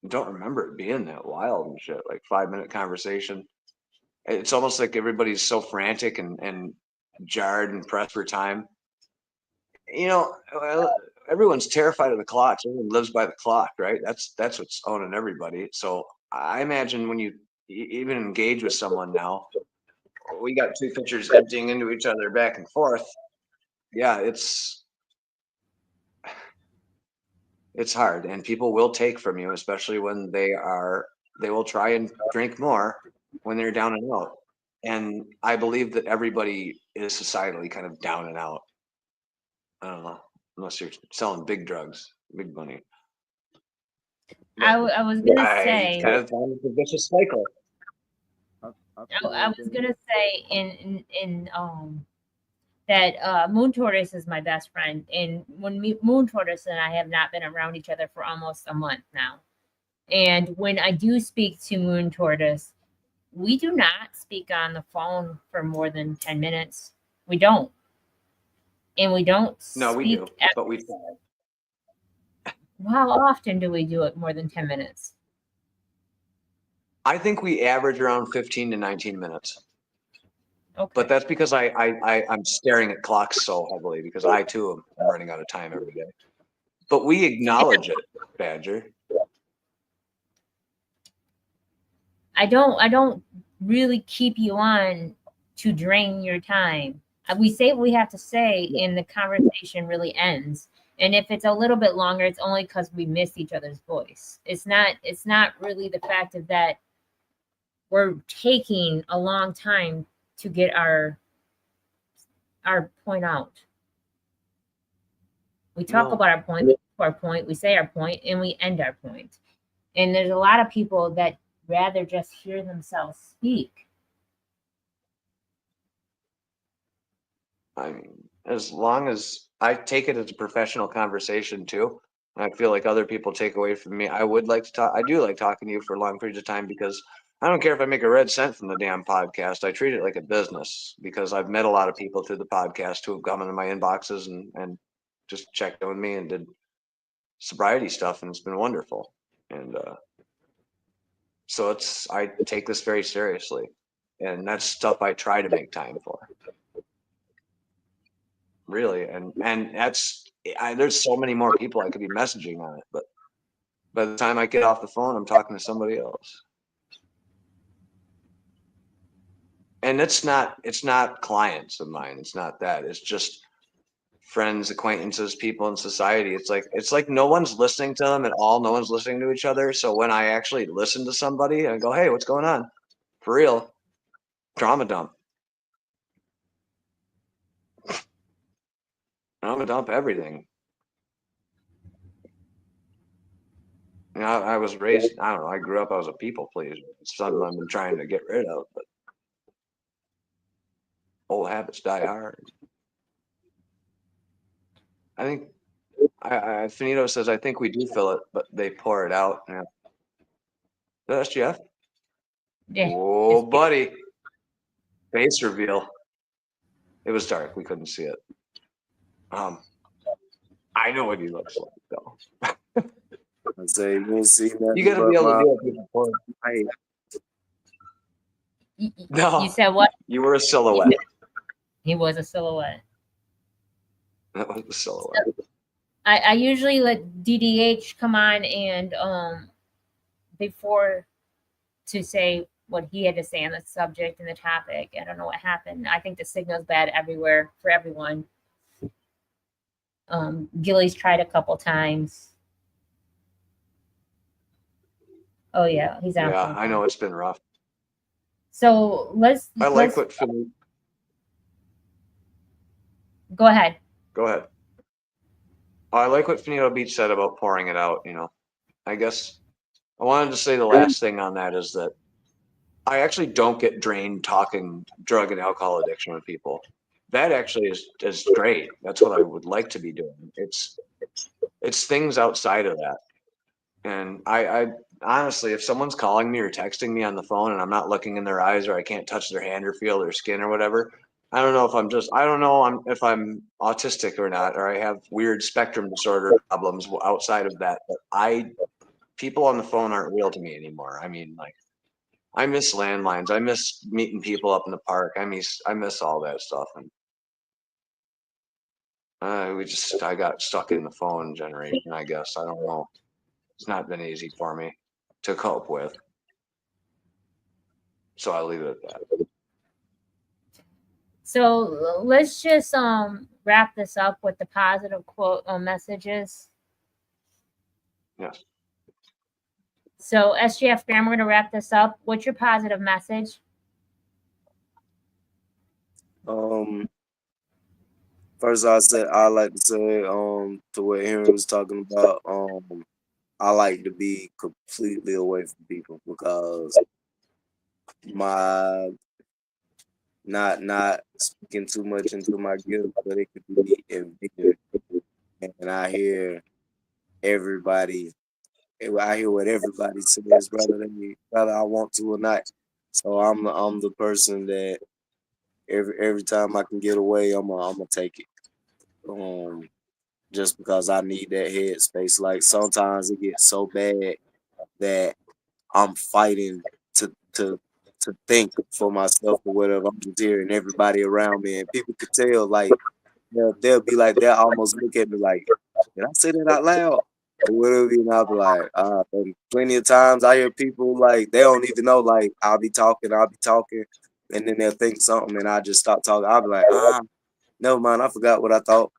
don't remember it being that wild and shit. Like 5-minute conversation. It's almost like everybody's so frantic and jarred and pressed for time. Everyone's terrified of the clocks. Everyone lives by the clock, right? That's what's owning everybody. So I imagine when you even engage with someone now, we got two pitchers emptying into each other back and forth. Yeah, it's hard, and people will take from you, especially when they will try and drink more when they're down and out. And I believe that everybody is societally kind of down and out. I don't know, unless you're selling big drugs, big money. I was gonna say, kind of it's a vicious cycle. I was gonna say in that Moon Tortoise is my best friend, and Moon Tortoise and I have not been around each other for almost a month now. And when I do speak to Moon Tortoise, we do not speak on the phone for more than 10 minutes. We don't. And we don't No, we do, but we try. How often do we do it more than 10 minutes? I think we average around 15 to 19 minutes. Okay. But that's because I'm staring at clocks so heavily because I too am running out of time every day. But we acknowledge it, Badger. I don't really keep you on to drain your time. We say what we have to say, and the conversation really ends. And if it's a little bit longer, it's only because we miss each other's voice. It's not really the fact of that we're taking a long time to get our point out. We talk about our point, we say our point, and we end our point. And there's a lot of people that rather just hear themselves speak. I mean, as long as I take it as a professional conversation too, and I feel like other people take away from me, I would like to talk. I do like talking to you for long periods of time because I don't care if I make a red cent from the damn podcast. I treat it like a business because I've met a lot of people through the podcast who have come into my inboxes and just checked in with me and did sobriety stuff, and it's been wonderful. And so I take this very seriously, and that's stuff I try to make time for. Really, and there's so many more people I could be messaging on it, but by the time I get off the phone, I'm talking to somebody else. And it's not clients of mine. It's not that. It's just friends, acquaintances, people in society. It's like no one's listening to them at all. No one's listening to each other. So when I actually listen to somebody and go, hey, what's going on? For real, drama dump. Drama dump everything. You know, I was raised, I don't know, I grew up, I was a people pleaser. It's something I've been trying to get rid of, but old habits die hard. I think Finito says, I think we do fill it, but they pour it out. Yeah. That's Jeff. Yeah. Oh, buddy. Face reveal. It was dark. We couldn't see it. I know what he looks like, though. I say you ain't see nothing. You got to be able to do it before. No. You said what? You were a silhouette. He was a silhouette. That was a silhouette. I usually let DDH come on and before to say what he had to say on the subject and the topic. I don't know what happened. I think the signal's bad everywhere for everyone. Gilly's tried a couple times. Oh yeah, he's out. Yeah, I know it's been rough. So I like what Philly. Go ahead. Go ahead. I like what Finito Beach said about pouring it out. You know, I guess I wanted to say the last thing on that is that I actually don't get drained talking drug and alcohol addiction with people. That actually is great. That's what I would like to be doing. It's things outside of that. And I honestly, if someone's calling me or texting me on the phone and I'm not looking in their eyes or I can't touch their hand or feel their skin or whatever, I don't know if I'm autistic or not, or I have weird spectrum disorder problems outside of that. But people on the phone aren't real to me anymore. I mean, like, I miss landlines. I miss meeting people up in the park. I miss all that stuff. And I got stuck in the phone generation, I guess. I don't know. It's not been easy for me to cope with. So I'll leave it at that. So let's just wrap this up with the positive quote messages. Yes. So SGF Graham, we're going to wrap this up. What's your positive message? First, I like to say to what Henry was talking about. I like to be completely away from people because my not speaking too much into my gift, but it could be invaded. And everybody, I hear what everybody says, whether I want to or not. So I'm the person that every time I can get away, I'm gonna take it. Just because I need that headspace. Like sometimes it gets so bad that I'm fighting to to to think for myself or whatever. I'm just hearing everybody around me, and people could tell. Like they'll be like, they'll almost look at me like, "Did I say that out loud?" Or whatever. And I'll be like, and plenty of times I hear people like they don't even know. Like I'll be talking, and then they'll think something, and I just stop talking. I'll be like, never mind. I forgot what I thought.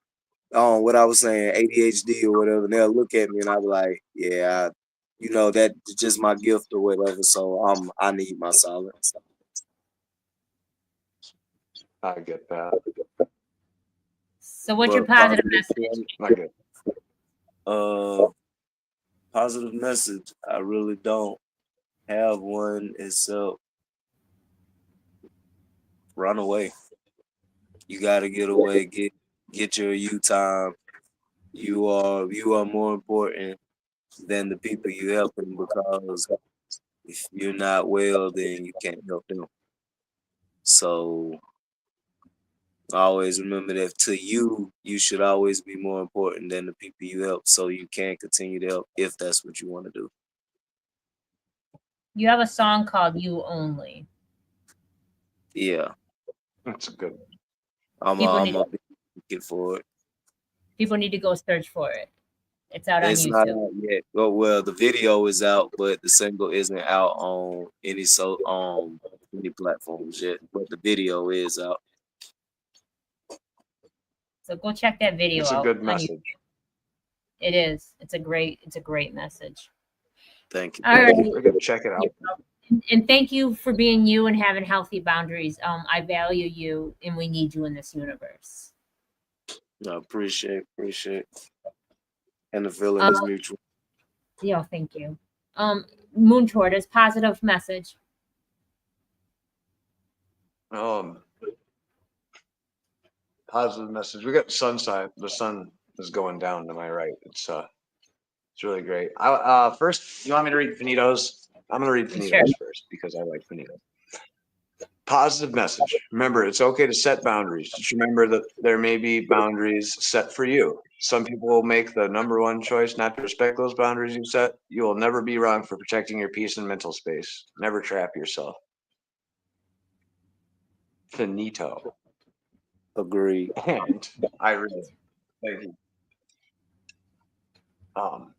What I was saying, ADHD or whatever. And they'll look at me, and I'll be like, yeah, that's just my gift or whatever. So I need my silence. I get that. So what's your But positive message? I get positive message. I really don't have one except run away. You gotta get away. Get your you time. You are more important than the people you helping because if you're not well, then you can't help them. So always remember that to you, you should always be more important than the people you help, so you can continue to help if that's what you want to do. You have a song called "You Only." Yeah, that's a good. I'm People be looking for it. People need to go search for it. It's out on It's not YouTube. out yet. Well, the video is out, but the single isn't out on any platforms yet. But the video is out. So go check that video It's a out good on YouTube. message. It is. It's a great message. Thank you. All right. We're gonna check it out. And thank you for being you and having healthy boundaries. I value you, and we need you in this universe. I appreciate. And the feeling is mutual. Yeah, thank you. Moon Tortoise, positive message. Positive message. We got sun side. The sun is going down to my right. It's really great. First, you want me to read Finito's? I'm gonna read Finito's Sure. first because I like Finito. Positive message. Remember, it's okay to set boundaries. Just remember that there may be boundaries set for you. Some people will make the number one choice not to respect those boundaries you set. You will never be wrong for protecting your peace and mental space. Never trap yourself. Finito. Agreed. And I really thank you.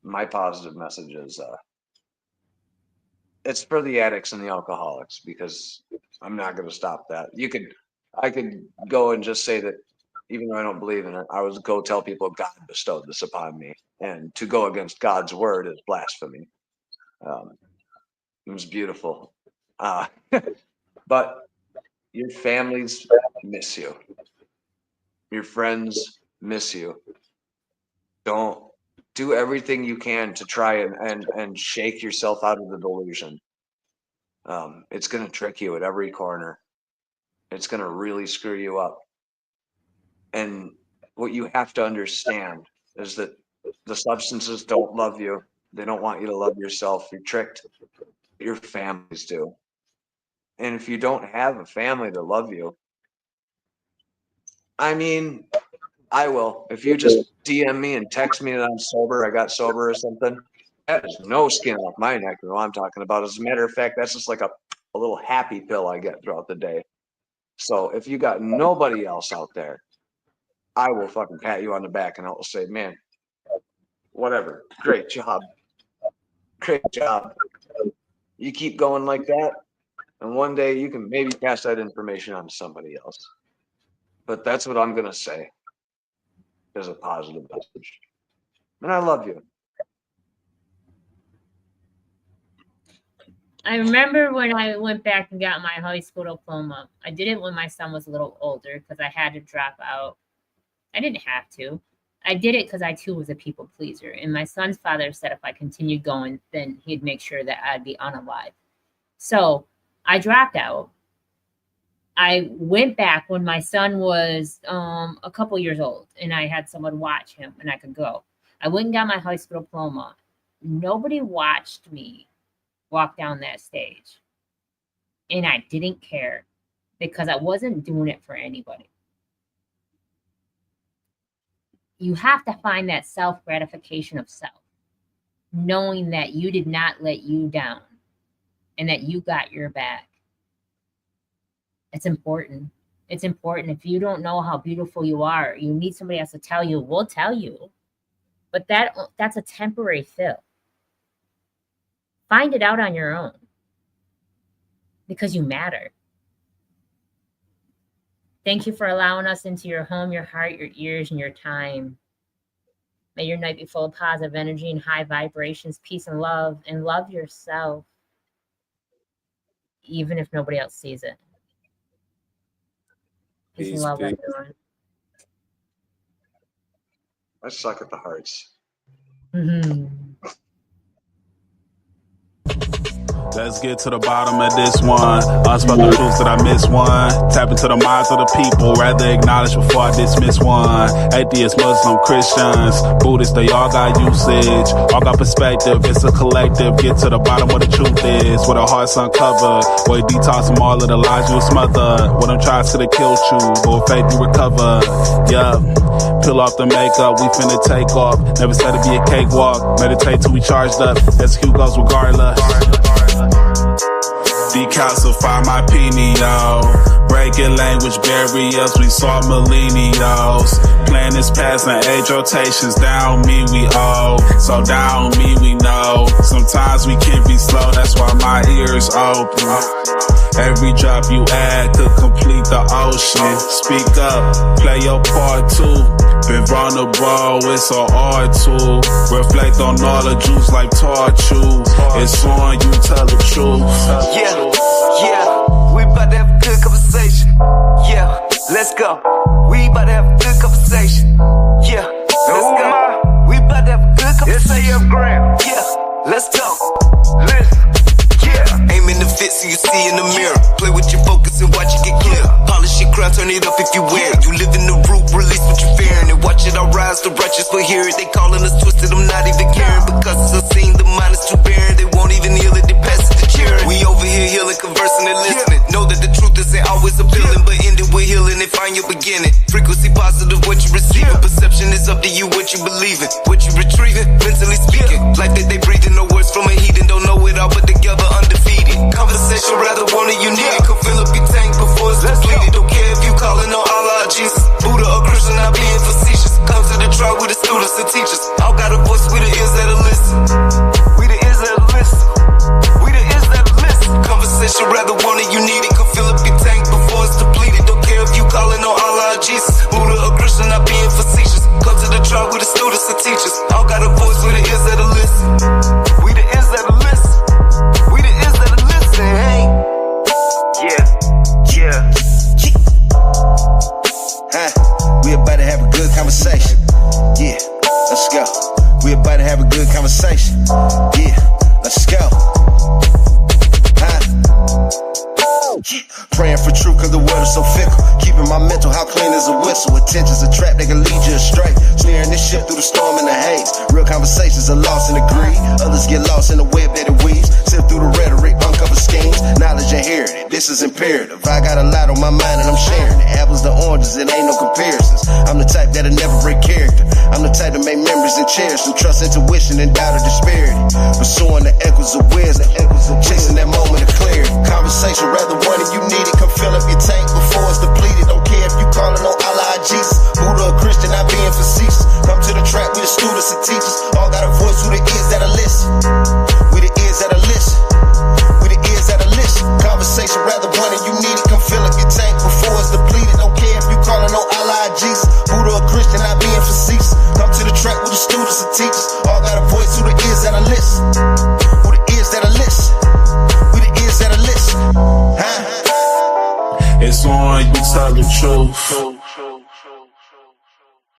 My positive message is it's for the addicts and the alcoholics because I'm not going to stop that. I could go and just say that even though I don't believe in it, I would go tell people God bestowed this upon me, and to go against God's word is blasphemy. It was beautiful, but your families miss you, your friends miss you. Don't do everything you can to try and shake yourself out of the delusion. It's going to trick you at every corner. It's going to really screw you up. And what you have to understand is that the substances don't love you. They don't want you to love yourself. You're tricked. Your families do. And if you don't have a family to love you, I mean, I will. If you just DM me and text me that I'm sober, I got sober or something, that is no skin off my neck. You know what I'm talking about. As a matter of fact, that's just like a little happy pill I get throughout the day. So if you got nobody else out there, I will fucking pat you on the back and I will say, man, whatever. Great job. Great job. You keep going like that, and one day you can maybe pass that information on to somebody else. But that's what I'm going to say as a positive message. And I love you. I remember when I went back and got my high school diploma. I did it when my son was a little older because I had to drop out. I didn't have to. I did it because I too was a people pleaser. And my son's father said if I continued going, then he'd make sure that I'd be unalive. So I dropped out. I went back when my son was a couple years old and I had someone watch him and I could go. I went and got my high school diploma. Nobody watched me walk down that stage. And I didn't care because I wasn't doing it for anybody. You have to find that self-gratification of self, knowing that you did not let you down and that you got your back. It's important. It's important. If you don't know how beautiful you are, you need somebody else to tell you. We'll tell you. But that's a temporary fill. Find it out on your own because you matter. Thank you for allowing us into your home, your heart, your ears, and your time. May your night be full of positive energy and high vibrations, peace and love yourself, even if nobody else sees it. Peace and love, everyone. I suck at the hearts. Mm-hmm. Let's get to the bottom of this one. Unspoken truths that I miss one. Tap into the minds of the people. Rather acknowledge before I dismiss one. Atheists, Muslim, Christians, Buddhists, they all got usage. All got perspective. It's a collective. Get to the bottom where the truth is. Where the heart's uncovered. Where you detox from all of the lies you smothered. Where them tries to kill you. But with faith you recover. Yeah. Peel off the makeup. We finna take off. Never said it'd be a cakewalk. Meditate till we charged up. Execute goes regardless. Decalcify my pineal. Breaking language barriers, we saw millennials. Planets passing age rotations, down me we owe. So down me we know. Sometimes we can be slow, that's why my ears open. Every drop you add could complete the ocean. Speak up, play your part too. Been vulnerable, it's so hard to reflect on all the juice like torture. It's on you, tell the truth. Yeah, we about to have a good conversation. Yeah, let's go. We about to have a good conversation. Yeah, let's go. We about to have a good conversation. Yeah, let's go. Listen. Yeah, aim in the fit so you see in the mirror. Play with your focus and watch it get clear. Polish your crown, turn it up if you wear it. You live in the root, release what you're fearing. And watch it all rise, the righteous will hear it. They calling us twisted, I'm not even caring. Because it's unseen, the mind is too barren. They won't even heal it, they pass it to cheering. We over here healing, conversing and listening. Know that the truth isn't always appealing, but end it with healing and find your beginning. Frequency positive, what you receiving. Perception is up to you, what you believing. What you retrieving, mentally speaking. Like that they breathing, no words from a heathen. Don't know it all, but together undefeated. Conversation, rather want it, you need it. Can fill up your tank before it's depleted. Don't care if you calling on Allah, Jesus, Buddha or Christian, not being facetious. Come to the trial with the students and teachers. All got a voice, we the ears that'll listen. We the ears that'll listen. We the ears that'll listen. Conversation, rather want it, you need it. Can fill up your tank before it's depleted. Don't care if you calling on Allah, Jesus, Buddha or Christian, not being facetious. Come to the trial with the students and teachers. All got a voice, we the ears that'll listen. We the ears that'll listen. We the ears that'll listen, hey. Yeah. We about to have a good conversation. Yeah, let's go. We about to have a good conversation. Yeah, let's go. Praying for truth cause the world is so fickle. Keeping my mental how clean as a whistle. Attention's a trap, they can lead you astray. Steering this ship through the storm and the haze. Real conversations are lost in the greed. Others get lost in the web that it weaves. Sift through the rhetoric, uncover schemes. Knowledge inherited, this is imperative. I got a lot on my mind and I'm sharing it. Apples to oranges, it ain't no comparisons. I'm the type that'll never break character. I'm the type to make memories and cherish them. Trust intuition and doubt of disparity. Pursuing the echoes of wisdom. Chasing that moment of clarity. Conversation, rather one if you need it. Come fill up your tank before it's depleted. Don't care if you calling on Allah, Jesus, Buddha or Christian, not being facetious. Come to the track with the students and teachers. All got a voice, who the ears that'll listen. We the ears that'll listen. We the ears that'll listen. Conversation, rather one if you need it. Come fill up your tank before it's depleted. Don't care if you calling on Allah, Jesus, Buddha or Christian, not being facetious. Come to the track with the students and teachers. All got a voice, who the ears that'll listen. Who the ears that'll listen. We the ears that'll listen. It's on you, tell the truth.